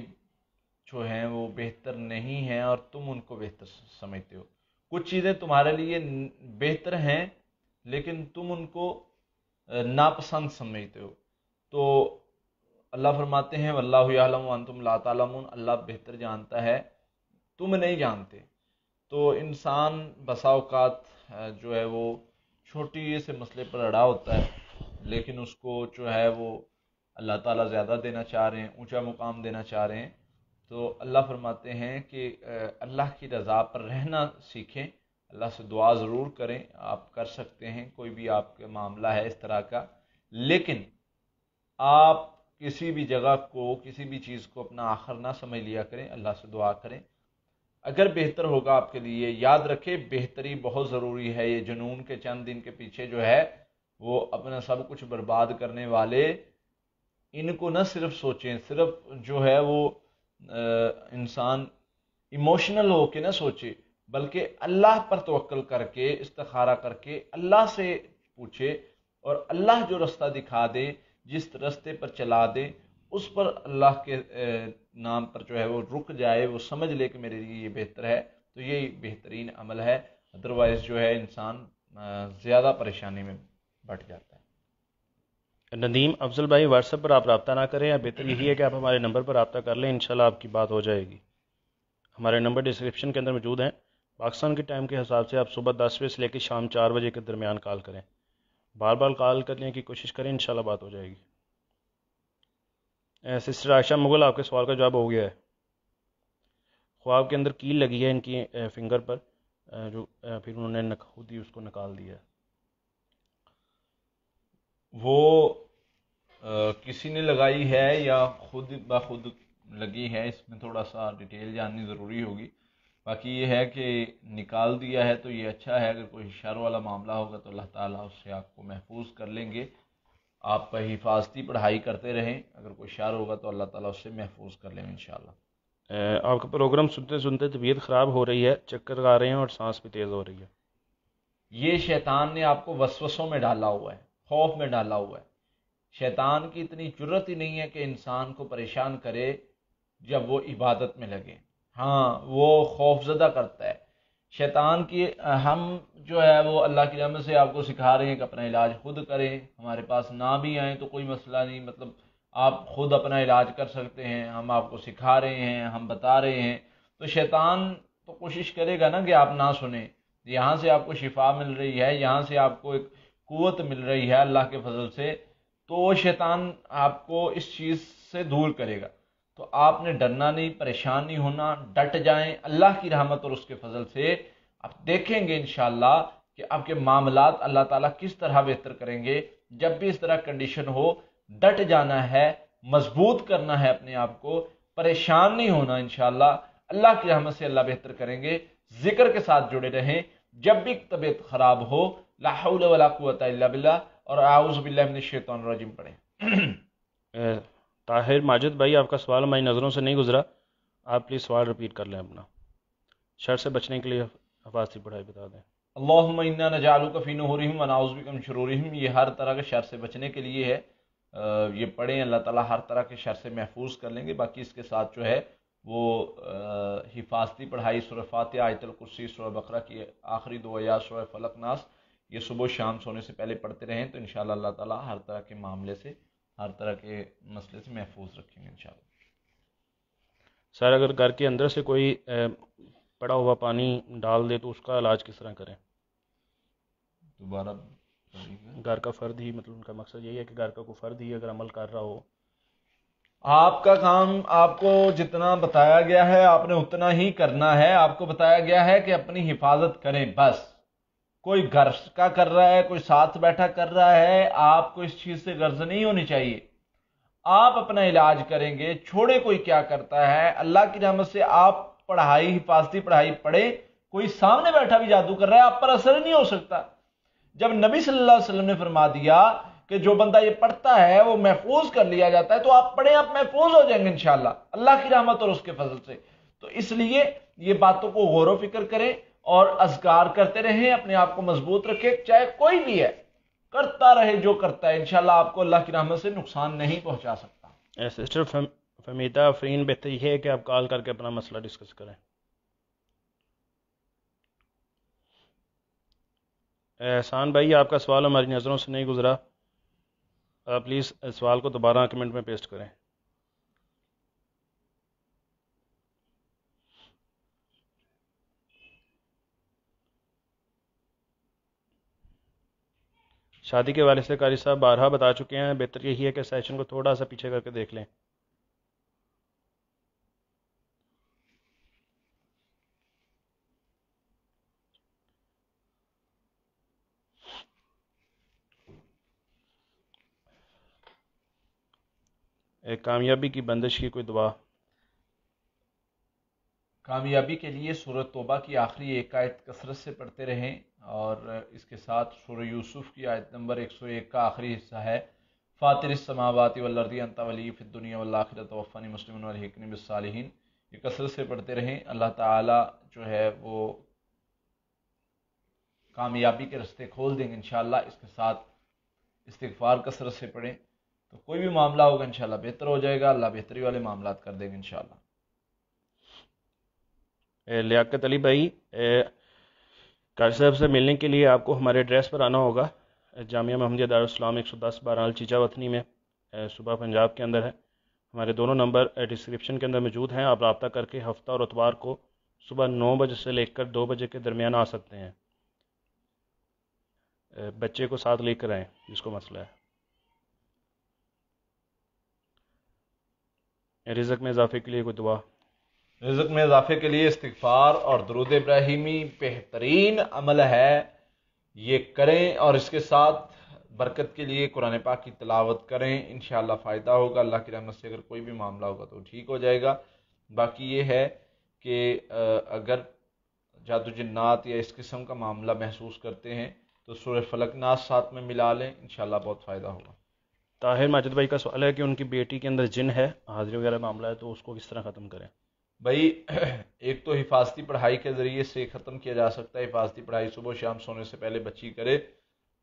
جو ہیں وہ بہتر نہیں ہیں اور تم ان کو بہتر سمجھتے ہو. کچھ چیزیں تمہارے لیے بہتر ہیں لیکن تم ان کو ناپسند سمجھتے ہو. تو اللہ فرماتے ہیں واللہ یعلم وانتم لا تعلمون، اللہ بہتر جانتا ہے، تم نہیں جانتے. تو انسان بسا اوقات جو ہے وہ چھوٹی سے مسئلے پر اڑا ہوتا ہے، لیکن اس کو جو ہے وہ اللہ تعالیٰ زیادہ دینا چاہ رہے ہیں، اونچا مقام دینا چاہ رہے ہیں. تو اللہ فرماتے ہیں کہ اللہ کی رضا پر رہنا سیکھیں. اللہ سے دعا ضرور کریں، آپ کر سکتے ہیں، کوئی بھی آپ کا معاملہ ہے اس طرح کا، لیکن آپ کسی بھی جگہ کو، کسی بھی چیز کو اپنا آخر نہ سمجھ لیا کریں. اللہ سے دعا کریں اگر بہتر ہوگا آپ کے لیے. یاد رکھیں بہتری بہت ضروری ہے. یہ جنون کے چند دن کے پیچھے جو ہے وہ اپنا سب کچھ برباد کرنے والے، ان کو نہ صرف سوچیں، صرف جو ہے وہ انسان ایموشنل ہو کے نہ سوچے، بلکہ اللہ پر توکل کر کے، استخارہ کر کے اللہ سے پوچھے، اور اللہ جو رستہ دکھا دے، جس رستے پر چلا دے، اس پر اللہ کے نام پر جو ہے وہ رک جائے، وہ سمجھ لے کہ میرے لیے یہ بہتر ہے، تو یہ بہترین عمل ہے. ادروائز جو ہے انسان زیادہ پریشانی میں بٹ جاتا ہے. ندیم افضل بھائی، واٹس ایپ پر آپ رابطہ نہ کریں، یا بہتر یہی ہے کہ آپ ہمارے نمبر پر رابطہ کر لیں، انشاءاللہ آپ کی بات ہو جائے گی. ہمارے نمبر ڈسکرپشن کے اندر موجود ہیں. پاکستان کے ٹائم کے حساب سے آپ صبح 10 بجے سے لے کے شام 4 بجے کے درمیان کال کریں. بار بار کال کرنے کی کوشش کریں، انشاءاللہ بات ہو جائے گی. سسٹر عائشہ مغل، آپ کے سوال کا جواب ہو گیا ہے. خواب کے اندر کیل لگی ہے ان کی فنگر پر، جو پھر انہوں نے خود ہی اس کو نکال دیا ہے. وہ کسی نے لگائی ہے یا خود بخود لگی ہے، اس میں تھوڑا سا ڈیٹیل جاننی ضروری ہوگی. باقی یہ ہے کہ نکال دیا ہے تو یہ اچھا ہے. اگر کوئی شر والا معاملہ ہوگا تو اللہ تعالیٰ اس سے آپ کو محفوظ کر لیں گے. آپ حفاظتی پڑھائی کرتے رہیں، اگر کوئی شر ہوگا تو اللہ تعالیٰ اس سے محفوظ کر لیں گے انشاءاللہ. آپ کا پروگرام سنتے سنتے طبیعت خراب ہو رہی ہے، چکر آ رہے ہیں اور سانس بھی تیز ہو رہی ہے. یہ شیطان نے آپ کو وسوسوں میں ڈالا ہوا ہے، خوف میں ڈالا ہوا ہے. شیطان کی اتنی جرت ہی نہیں ہے کہ انسان کو پریشان کرے جب وہ عبادت میں لگے. ہاں وہ خوف زدہ کرتا ہے شیطان کی. ہم جو ہے وہ اللہ کی رحمت سے آپ کو سکھا رہے ہیں کہ اپنا علاج خود کریں. ہمارے پاس نہ بھی آئیں تو کوئی مسئلہ نہیں، مطلب آپ خود اپنا علاج کر سکتے ہیں. ہم آپ کو سکھا رہے ہیں، ہم بتا رہے ہیں. تو شیطان تو کوشش کرے گا نا کہ آپ نہ سنیں. یہاں سے آپ کو شفا مل رہی ہے، یہاں سے آپ کو ایک قوت مل رہی ہے اللہ کے فضل سے، تو وہ شیطان آپ کو اس چیز سے دور کرے گا. تو آپ نے ڈرنا نہیں، پریشان نہیں ہونا، ڈٹ جائیں. اللہ کی رحمت اور اس کے فضل سے آپ دیکھیں گے انشاءاللہ کہ آپ کے معاملات اللہ تعالیٰ کس طرح بہتر کریں گے. جب بھی اس طرح کنڈیشن ہو، ڈٹ جانا ہے، مضبوط کرنا ہے اپنے آپ کو، پریشان نہیں ہونا. انشاءاللہ اللہ کی رحمت سے اللہ بہتر کریں گے. ذکر کے ساتھ جڑے رہیں. جب بھی طبیعت خراب ہو، لا حول ولا قوت الا باللہ اور اعوذ باللہ من الشیطان الرجیم پڑھیں. طاہر ماجد بھائی، آپ کا سوال ہماری نظروں سے نہیں گزرا، آپ پلیز سوال رپیٹ کر لیں اپنا. شر سے بچنے کے لیے حفاظتی پڑھائی بتا دیں. اللہم انا نجعلک فی نحورہم ونعوذ بک من شرورہم، یہ ہر طرح کے شر سے بچنے کے لیے ہے. یہ پڑھیں، اللہ تعالیٰ ہر طرح کے شر سے محفوظ کر لیں گے. باقی اس کے ساتھ جو ہے وہ حفاظتی پڑھائی سورہ فاتحہ، آیت الکرسی، سورہ بقرہ کی آخری 2 آیات، سورہ فلق ناس، یہ صبح و شام سونے سے پہلے پڑھتے رہیں تو انشاءاللہ اللہ تعالیٰ ہر طرح کے معاملے سے، ہر طرح کے مسئلے سے محفوظ رکھیں گے انشاءاللہ. سر اگر گھر کے اندر سے کوئی پڑا ہوا پانی ڈال دے تو اس کا علاج کس طرح کریں؟ دوبارہ گھر کا فرد ہی، مطلب ان کا مقصد یہی ہے کہ گھر کا کوئی فرد ہی اگر عمل کر رہا ہو. آپ کا کام، آپ کو جتنا بتایا گیا ہے آپ نے اتنا ہی کرنا ہے. آپ کو بتایا گیا ہے کہ اپنی حفاظت کریں بس. کوئی گھر کا کر رہا ہے، کوئی ساتھ بیٹھا کر رہا ہے، آپ کو اس چیز سے غرض نہیں ہونی چاہیے. آپ اپنا علاج کریں گے، چھوڑے کوئی کیا کرتا ہے. اللہ کی رحمت سے آپ پڑھائی، حفاظتی پڑھائی پڑھیں. کوئی سامنے بیٹھا بھی جادو کر رہا ہے، آپ پر اثر نہیں ہو سکتا. جب نبی صلی اللہ علیہ وسلم نے فرما دیا کہ جو بندہ یہ پڑھتا ہے وہ محفوظ کر لیا جاتا ہے، تو آپ پڑھیں، آپ محفوظ ہو جائیں گے انشاءاللہ اللہ کی رحمت اور اس کے فضل سے. تو اس لیے یہ باتوں کو غور و فکر کریں اور اذکار کرتے رہیں، اپنے آپ کو مضبوط رکھیں. چاہے کوئی بھی ہے، کرتا رہے جو کرتا ہے، انشاءاللہ آپ کو اللہ کی رحمت سے نقصان نہیں پہنچا سکتا. سسٹر فمیدہ آفرین، بہتر یہ ہے کہ آپ کال کر کے اپنا مسئلہ ڈسکس کریں. احسان بھائی، آپ کا سوال ہماری نظروں سے نہیں گزرا، آپ پلیز سوال کو دوبارہ کمنٹ میں پیسٹ کریں. شادی کے والد سے قاری صاحب بارہا بتا چکے ہیں، بہتر یہی ہے کہ سیشن کو تھوڑا سا پیچھے کر کے دیکھ لیں. ایک کامیابی کی بندش کی کوئی دعا. کامیابی کے لیے سورہ توبہ کی آخری ایک آیت کثرت سے پڑھتے رہیں، اور اس کے ساتھ سورہ یوسف کی آیت نمبر 101 کا آخری حصہ ہے، فاطر السماوات والارض انت ولی فی الدنیا والآخرہ توفنی مسلما والحقنی بالصالحین. یہ کثرت سے پڑھتے رہیں، اللہ تعالیٰ جو ہے وہ کامیابی کے رستے کھول دیں گے انشاءاللہ. اس کے ساتھ استغفار کثرت سے پڑھیں تو کوئی بھی معاملہ ہوگا انشاءاللہ بہتر ہو جائے گا. اللہ بہتری والے معاملات کر دیں گے انشاءاللہ. لیاقت علی بھائی، قاری صاحب سے ملنے کے لیے آپ کو ہمارے ایڈریس پر آنا ہوگا. جامعہ محمدیہ دارالاسلام 110 بہرحال چیچا وطنی میں، صوبہ پنجاب کے اندر ہے. ہمارے دونوں نمبر ڈسکرپشن کے اندر موجود ہیں. آپ رابطہ کر کے ہفتہ اور اتوار کو صبح 9 بجے سے لے کر 2 بجے کے درمیان آ سکتے ہیں. بچے کو ساتھ لے کر آئیں جس کو مسئلہ ہے. رزق میں اضافے کے لیے کوئی دعا. رزق میں اضافے کے لیے استغفار اور درود ابراہیمی بہترین عمل ہے، یہ کریں. اور اس کے ساتھ برکت کے لیے قرآن پاک کی تلاوت کریں، انشاءاللہ فائدہ ہوگا. اللہ کی رحمت سے اگر کوئی بھی معاملہ ہوگا تو ٹھیک ہو جائے گا. باقی یہ ہے کہ اگر جادو جنات یا اس قسم کا معاملہ محسوس کرتے ہیں تو سورہ فلق ناس ساتھ میں ملا لیں، انشاءاللہ بہت فائدہ ہوگا. طاہر ماجد بھائی کا سوال ہے کہ ان کی بیٹی کے اندر جن ہے، حاضری وغیرہ معاملہ ہے، تو اس کو کس طرح ختم کریں. بھائی ایک تو حفاظتی پڑھائی کے ذریعے سے ختم کیا جا سکتا ہے. حفاظتی پڑھائی صبح و شام سونے سے پہلے بچی کرے،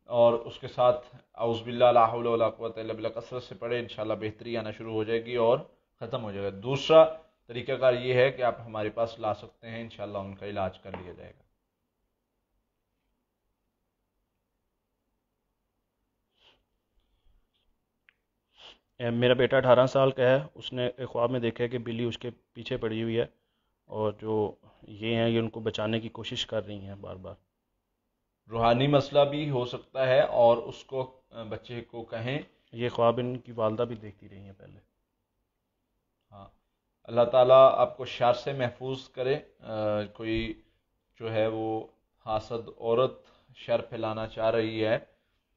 اور اس کے ساتھ اعوذ باللہ لا حول ولا قوۃ الا باللہ کثرت سے پڑھے، انشاءاللہ بہتری آنا شروع ہو جائے گی اور ختم ہو جائے گا. دوسرا طریقہ کار یہ ہے کہ آپ ہمارے پاس لا سکتے ہیں، انشاءاللہ ان کا علاج کر لیا جائے گا. میرا بیٹا 18 سال کا ہے، اس نے ایک خواب میں دیکھا ہے کہ بلی اس کے پیچھے پڑی ہوئی ہے، اور جو یہ ہیں یہ ان کو بچانے کی کوشش کر رہی ہیں بار بار. روحانی مسئلہ بھی ہو سکتا ہے، اور اس کو بچے کو کہیں. یہ خواب ان کی والدہ بھی دیکھتی رہی ہیں پہلے. ہاں، اللہ تعالیٰ آپ کو شر سے محفوظ کرے. کوئی جو ہے وہ حاسد عورت شر پھیلانا چاہ رہی ہے،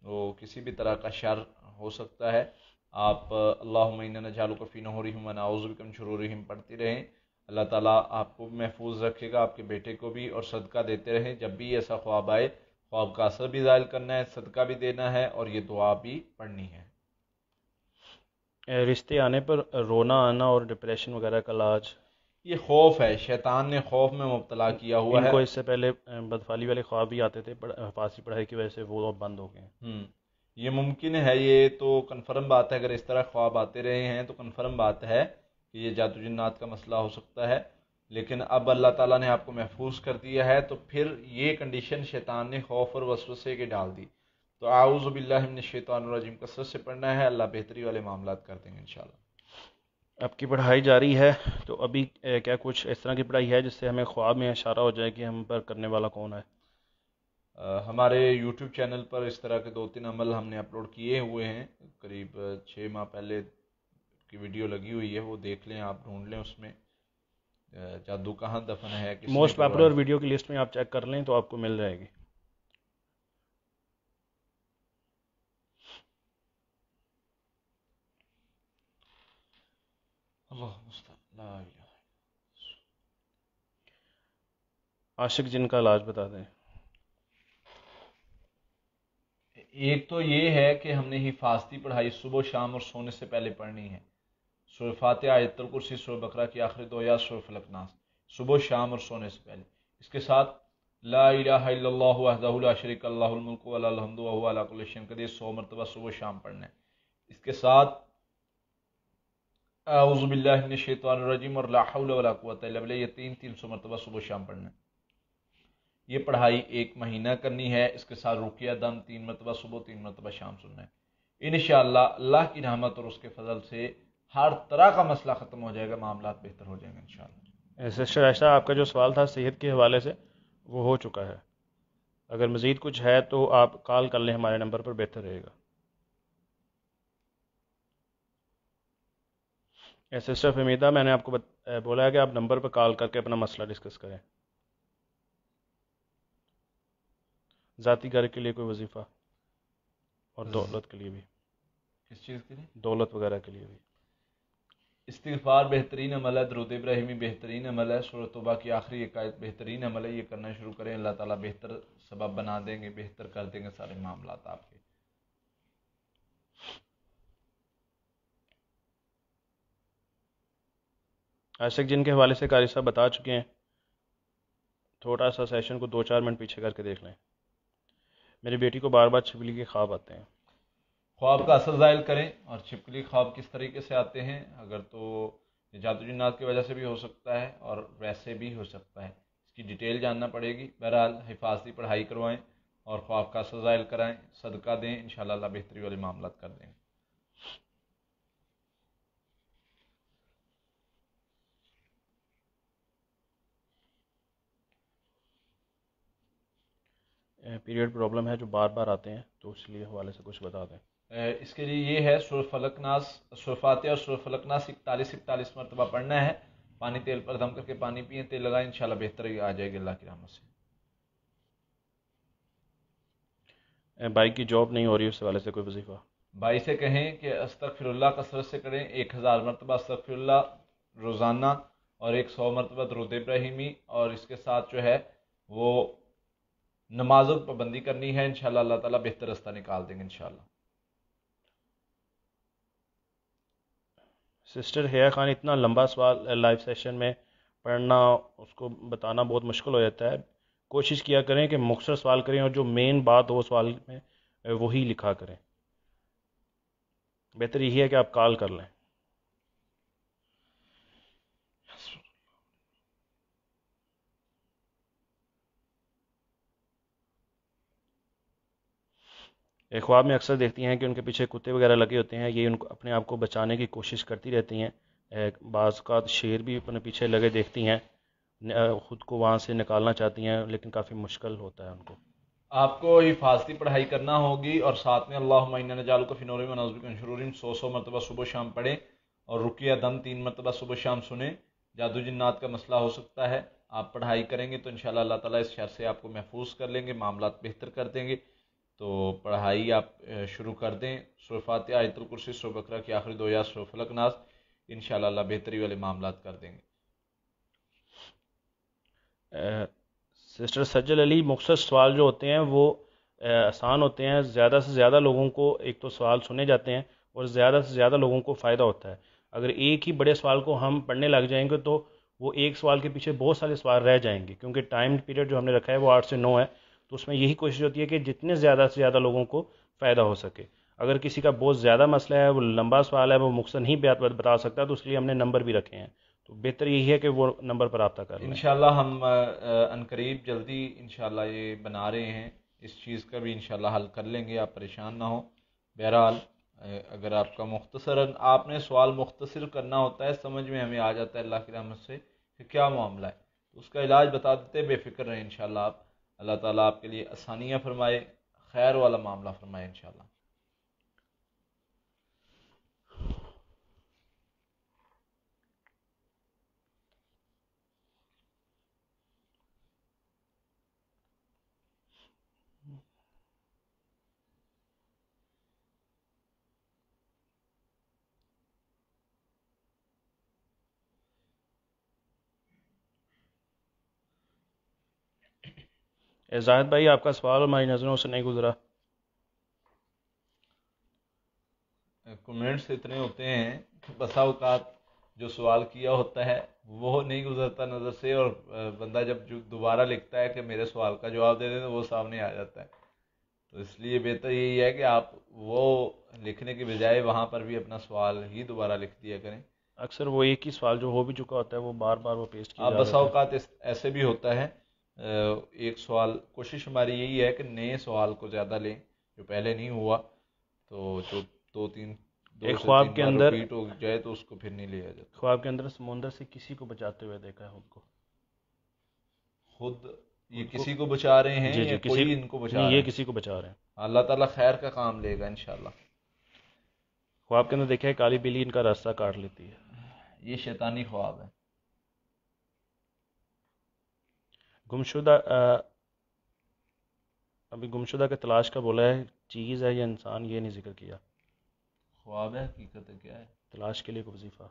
وہ کسی بھی طرح کا شر ہو سکتا ہے. آپ اللہم انا نجعلک فی نحورہم ونعوذ بک من شرورہم پڑھتی رہیں. اللہ تعالیٰ آپ کو محفوظ رکھے گا، آپ کے بیٹے کو بھی. اور صدقہ دیتے رہیں، جب بھی ایسا خواب آئے خواب کا اثر بھی ظاہر کرنا ہے، صدقہ بھی دینا ہے، اور یہ دعا بھی پڑھنی ہے. رشتے آنے پر رونا آنا اور ڈپریشن وغیرہ کا علاج. یہ خوف ہے، شیطان نے خوف میں مبتلا کیا ہوا ان ہے. کو اس سے پہلے بدفعلی والے خواب بھی آتے تھے، حفاظ کی پڑھائی کی وجہ سے وہ اب بند ہو گئے ہیں. یہ ممکن ہے، یہ تو کنفرم بات ہے، اگر اس طرح خواب آتے رہے ہیں تو کنفرم بات ہے کہ یہ جادو جنات کا مسئلہ ہو سکتا ہے. لیکن اب اللہ تعالیٰ نے آپ کو محفوظ کر دیا ہے، تو پھر یہ کنڈیشن شیطان نے خوف اور وسوسے کے ڈال دی. تو اعوذ باللہ من الشیطان الرجیم کثرت سے پڑھنا ہے، اللہ بہتری والے معاملات کر دیں گے انشاءاللہ. اب کی پڑھائی جاری ہے، تو ابھی کیا کچھ اس طرح کی پڑھائی ہے جس سے ہمیں خواب میں اشارہ ہو جائے کہ ہم پر کرنے والا کون ہے؟ ہمارے یوٹیوب چینل پر اس طرح کے 2-3 عمل ہم نے اپلوڈ کیے ہوئے ہیں، قریب 6 ماہ پہلے کی ویڈیو لگی ہوئی ہے، وہ دیکھ لیں، آپ ڈھونڈ لیں اس میں جادو کہاں دفن ہے، کس نے موسٹ کروایا. پاپولر ویڈیو کی لسٹ میں آپ چیک کر لیں تو آپ کو مل جائے گی. اللہ مستعان لا الہ. عاشق جن کا علاج بتا دیں. ایک تو یہ ہے کہ ہم نے حفاظتی پڑھائی صبح و شام اور سونے سے پہلے پڑھنی ہے. سورہ فاتحہ، آیت الکرسی، سورہ بقرہ کی آخری 2 آیات، سورہ فلق ناس، صبح و شام اور سونے سے پہلے. اس کے ساتھ لا الہ الا اللہ وحدہ لا شریک لہ الملک ولہ الحمد وہو علی کل شیء قدیر 100 مرتبہ صبح و شام پڑھنا ہے. اس کے ساتھ اعوذ باللہ من الشیطان الرجیم اور لا حول ولا قوۃ الا باللہ، یہ 300 مرتبہ صبح و شام پڑھنا ہے. یہ پڑھائی 1 مہینہ کرنی ہے. اس کے ساتھ رقیہ دم 3 مرتبہ صبح 3 مرتبہ شام سننا ہے. انشاءاللہ اللہ کی رحمت اور اس کے فضل سے ہر طرح کا مسئلہ ختم ہو جائے گا، معاملات بہتر ہو جائیں گے انشاءاللہ. سسٹر عائشہ، آپ کا جو سوال تھا صحت کے حوالے سے وہ ہو چکا ہے. اگر مزید کچھ ہے تو آپ کال کر لیں ہمارے نمبر پر، بہتر رہے گا. سسٹر فہمیدہ، میں نے آپ کو بولا ہے کہ آپ نمبر پر کال کر کے اپنا مسئلہ ڈسکس کریں. ذاتی گھر کے لیے کوئی وظیفہ اور دولت کے لیے بھی، کس چیز کے لیے؟ دولت وغیرہ کے لیے بھی. استغفار بہترین عمل ہے، درود ابراہیمی بہترین عمل ہے، سورۃ توبہ کی آخری ایک آیت بہترین عمل ہے. یہ کرنا شروع کریں، اللہ تعالیٰ بہتر سبب بنا دیں گے، بہتر کر دیں گے سارے معاملات آپ کے. عاشق جن کے حوالے سے قاری صاحب بتا چکے ہیں. تھوڑا سا سیشن کو 2-4 منٹ پیچھے کر کے دیکھ لیں. میری بیٹی کو بار بار چھپکلی کے خواب آتے ہیں. خواب کا اثر ظاہر کریں، اور چھپکلی خواب کس طریقے سے آتے ہیں. اگر تو یہ جادو جنات کی وجہ سے بھی ہو سکتا ہے اور ویسے بھی ہو سکتا ہے، اس کی ڈیٹیل جاننا پڑے گی. بہرحال حفاظتی پڑھائی کروائیں اور خواب کا اثر ظاہر کرائیں، صدقہ دیں، انشاءاللہ اللہ بہتری والے معاملات کر دیں گے. پیریڈ پرابلم ہے جو بار بار آتے ہیں، تو اس لیے حوالے سے کچھ بتا دیں. اس کے لیے یہ ہے سورہ فلق ناس، سورہ فاتحہ اور سورہ فلق ناس 41 مرتبہ پڑھنا ہے. پانی تیل پر دم کر کے پانی پئیں، تیل لگائیں، انشاءاللہ بہتری آ جائے گی اللہ کی رحمت سے. بھائی کی جاب نہیں ہو رہی، اس حوالے سے کوئی وظیفہ. بھائی سے کہیں کہ استغفر اللہ کثرت سے کریں، 1000 مرتبہ استغفر اللہ روزانہ، اور 100 مرتبہ درود ابراہیمی. اور اس کے ساتھ جو ہے وہ نمازوں پر پابندی کرنی ہے، انشاءاللہ اللہ تعالیٰ بہتر رستہ نکال دیں گے انشاءاللہ. سسٹر حیا خان، اتنا لمبا سوال لائیو سیشن میں پڑھنا، اس کو بتانا بہت مشکل ہو جاتا ہے. کوشش کیا کریں کہ مختصر سوال کریں اور جو مین بات ہو سوال میں وہی لکھا کریں. بہتر یہی ہے کہ آپ کال کر لیں. خواب میں اکثر دیکھتی ہیں کہ ان کے پیچھے کتے وغیرہ لگے ہوتے ہیں، یہ ان کو اپنے آپ کو بچانے کی کوشش کرتی رہتی ہیں. بعض اوقات شیر بھی اپنے پیچھے لگے دیکھتی ہیں، خود کو وہاں سے نکالنا چاہتی ہیں، لیکن کافی مشکل ہوتا ہے ان کو. آپ کو حفاظتی پڑھائی کرنا ہوگی، اور ساتھ میں اللہم انا نجعلک فی نورہم ونعوذ بک من شرورہم 100 مرتبہ صبح شام پڑھیں، اور رقیہ دم 3 مرتبہ صبح شام سنیں. جادو جنات کا مسئلہ ہو سکتا ہے، آپ پڑھائی کریں گے تو انشاءاللہ اللہ تعالیٰ اس شر سے آپ کو محفوظ کر لیں گے، معاملات بہتر کر دیں گے. تو پڑھائی آپ شروع کر دیں. سورہ فاتحہ، آیت الکرسی، سورہ بقرہ کی آخری 2 آیات، سورہ فلق ناس، انشاءاللہ اللہ بہتری والے معاملات کر دیں گے. سسٹر سجل علی، مختصر سوال جو ہوتے ہیں وہ آسان ہوتے ہیں. زیادہ سے زیادہ لوگوں کو ایک تو سوال سنے جاتے ہیں اور زیادہ سے زیادہ لوگوں کو فائدہ ہوتا ہے. اگر ایک ہی بڑے سوال کو ہم پڑھنے لگ جائیں گے تو وہ ایک سوال کے پیچھے بہت سارے سوال رہ جائیں گے، کیونکہ ٹائم پیریڈ جو ہم نے رکھا ہے وہ 8 سے 9 ہے، تو اس میں یہی کوشش ہوتی ہے کہ جتنے زیادہ سے زیادہ لوگوں کو فائدہ ہو سکے۔ اگر کسی کا بہت زیادہ مسئلہ ہے، وہ لمبا سوال ہے، وہ مختصر نہیں بتا سکتا، تو اس لیے ہم نے نمبر بھی رکھے ہیں، تو بہتر یہی ہے کہ وہ نمبر پر رابطہ کر لیں۔ انشاءاللہ ہم عنقریب جلدی انشاءاللہ یہ بنا رہے ہیں، اس چیز کا بھی انشاءاللہ حل کر لیں گے، آپ پریشان نہ ہوں۔ بہرحال اگر آپ کا آپ نے سوال مختصر کرنا ہوتا ہے، سمجھ میں ہمیں آ جاتا ہے اللہ کی رحمت سے کہ کیا معاملہ ہے، تو اس کا علاج بتا دیتے، بے فکر رہیں انشاءاللہ آپ، اللہ تعالیٰ آپ کے لیے آسانیاں فرمائے، خیر والا معاملہ فرمائے انشاءاللہ۔ زاہد بھائی، آپ کا سوال ہماری نظروں سے نہیں گزرا۔ کمنٹس اتنے ہوتے ہیں کہ بسا اوقات جو سوال کیا ہوتا ہے وہ نہیں گزرتا نظر سے، اور بندہ جب جو دوبارہ لکھتا ہے کہ میرے سوال کا جواب دے دیں تو وہ سامنے آ جاتا ہے، تو اس لیے بہتر یہی ہے کہ آپ وہ لکھنے کے بجائے وہاں پر بھی اپنا سوال ہی دوبارہ لکھ دیا کریں۔ اکثر وہ ایک ہی سوال جو ہو بھی چکا ہوتا ہے وہ بار بار وہ پیسٹ کیا آپ جا بسا رہا ہے۔ اوقات ایسے بھی ہوتا ہے، ایک سوال، کوشش ہماری یہی ہے کہ نئے سوال کو زیادہ لیں، جو پہلے نہیں ہوا تو جو دو ایک سے خواب تین کے بار اندر رپیٹ ہو جائے تو اس کو پھر نہیں لیا جاتا۔ خواب کے اندر سمندر سے کسی کو بچاتے ہوئے دیکھا ہے خود کو۔ خود یہ خود کو، کسی کو بچا رہے ہیں جی یا جی، کسی، کوئی ان کو نہیں، بچا رہے یہ ہیں؟ کسی کو بچا رہے ہیں۔ اللہ تعالیٰ خیر کا کام لے گا انشاءاللہ۔ خواب کے اندر دیکھا ہے کالی بلی ان کا راستہ کاٹ لیتی ہے۔ یہ شیطانی خواب ہے۔ گمشدہ ابھی گمشدہ کے تلاش کا بولا ہے، چیز ہے یا انسان یہ نہیں ذکر کیا۔ خواب ہے، حقیقت ہے، کیا ہے؟ تلاش کے لیے کوئی وظیفہ۔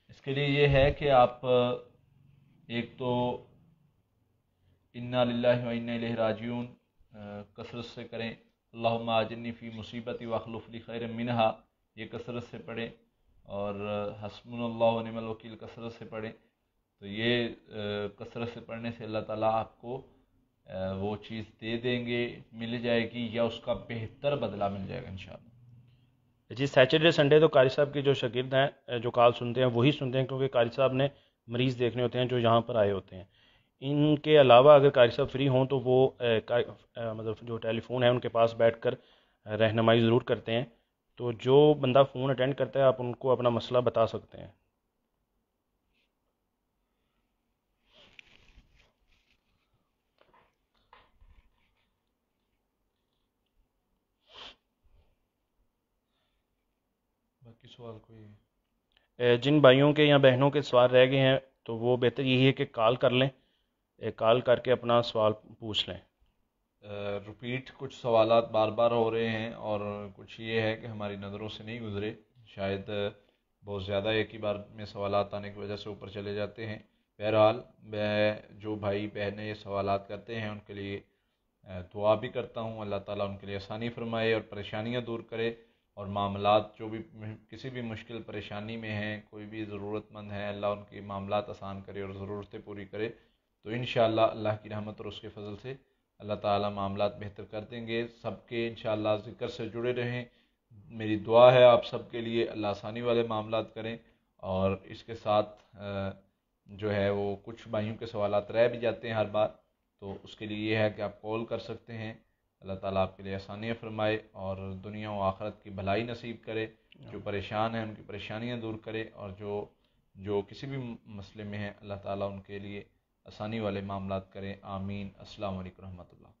اس کے لیے یہ ہے کہ آپ ایک تو انا للہ و انا الیہ راجعون کثرت سے کریں، اللہم اجرنی فی مصیبتی واخلف لی خیر منہا، یہ کثرت سے پڑھیں، اور حسبنا اللہ ونعم الوکیل کثرت سے پڑھیں، تو یہ کثرت سے پڑھنے سے اللہ تعالیٰ آپ کو وہ چیز دے دیں گے، مل جائے گی، یا اس کا بہتر بدلہ مل جائے گا انشاءاللہ۔ جی، سیٹرڈے سنڈے تو قاری صاحب کے جو شاگرد ہیں جو کال سنتے ہیں وہی سنتے ہیں، کیونکہ قاری صاحب نے مریض دیکھنے ہوتے ہیں جو یہاں پر آئے ہوتے ہیں۔ ان کے علاوہ اگر قاری صاحب فری ہوں تو وہ مطلب جو ٹیلی فون ہے ان کے پاس بیٹھ کر رہنمائی ضرور کرتے ہیں، تو جو بندہ فون اٹینڈ کرتا ہے آپ ان کو اپنا مسئلہ بتا سکتے ہیں۔ باقی سوال کوئی؟ جن بھائیوں کے یا بہنوں کے سوال رہ گئے ہیں تو وہ بہتر یہی ہے کہ کال کر لیں، کال کر کے اپنا سوال پوچھ لیں۔ رپیٹ کچھ سوالات بار بار ہو رہے ہیں، اور کچھ یہ ہے کہ ہماری نظروں سے نہیں گزرے، شاید بہت زیادہ ایک ہی بار میں سوالات آنے کی وجہ سے اوپر چلے جاتے ہیں۔ بہرحال میں جو بھائی بہنیں یہ سوالات کرتے ہیں ان کے لیے دعا بھی کرتا ہوں، اللہ تعالیٰ ان کے لیے آسانی فرمائے اور پریشانیاں دور کرے، اور معاملات جو بھی کسی بھی مشکل پریشانی میں ہیں، کوئی بھی ضرورت مند ہے، اللہ ان کے معاملات آسان کرے اور ضرورتیں پوری کرے، تو انشاءاللہ اللہ کی رحمت اور اس کے فضل سے اللہ تعالیٰ معاملات بہتر کر دیں گے۔ سب کے انشاءاللہ ذکر سے جڑے رہیں، میری دعا ہے آپ سب کے لیے، اللہ آسانی والے معاملات کریں، اور اس کے ساتھ جو ہے وہ کچھ بھائیوں کے سوالات رہ بھی جاتے ہیں ہر بار، تو اس کے لیے یہ ہے کہ آپ کال کر سکتے ہیں، اللہ تعالیٰ آپ کے لیے آسانیاں فرمائے اور دنیا و آخرت کی بھلائی نصیب کرے، جو پریشان ہیں ان کی پریشانیاں دور کرے، اور جو کسی بھی مسئلے میں ہیں اللہ تعالیٰ ان کے لیے آسانی والے معاملات کریں، آمین۔ السلام علیکم رحمۃ اللہ۔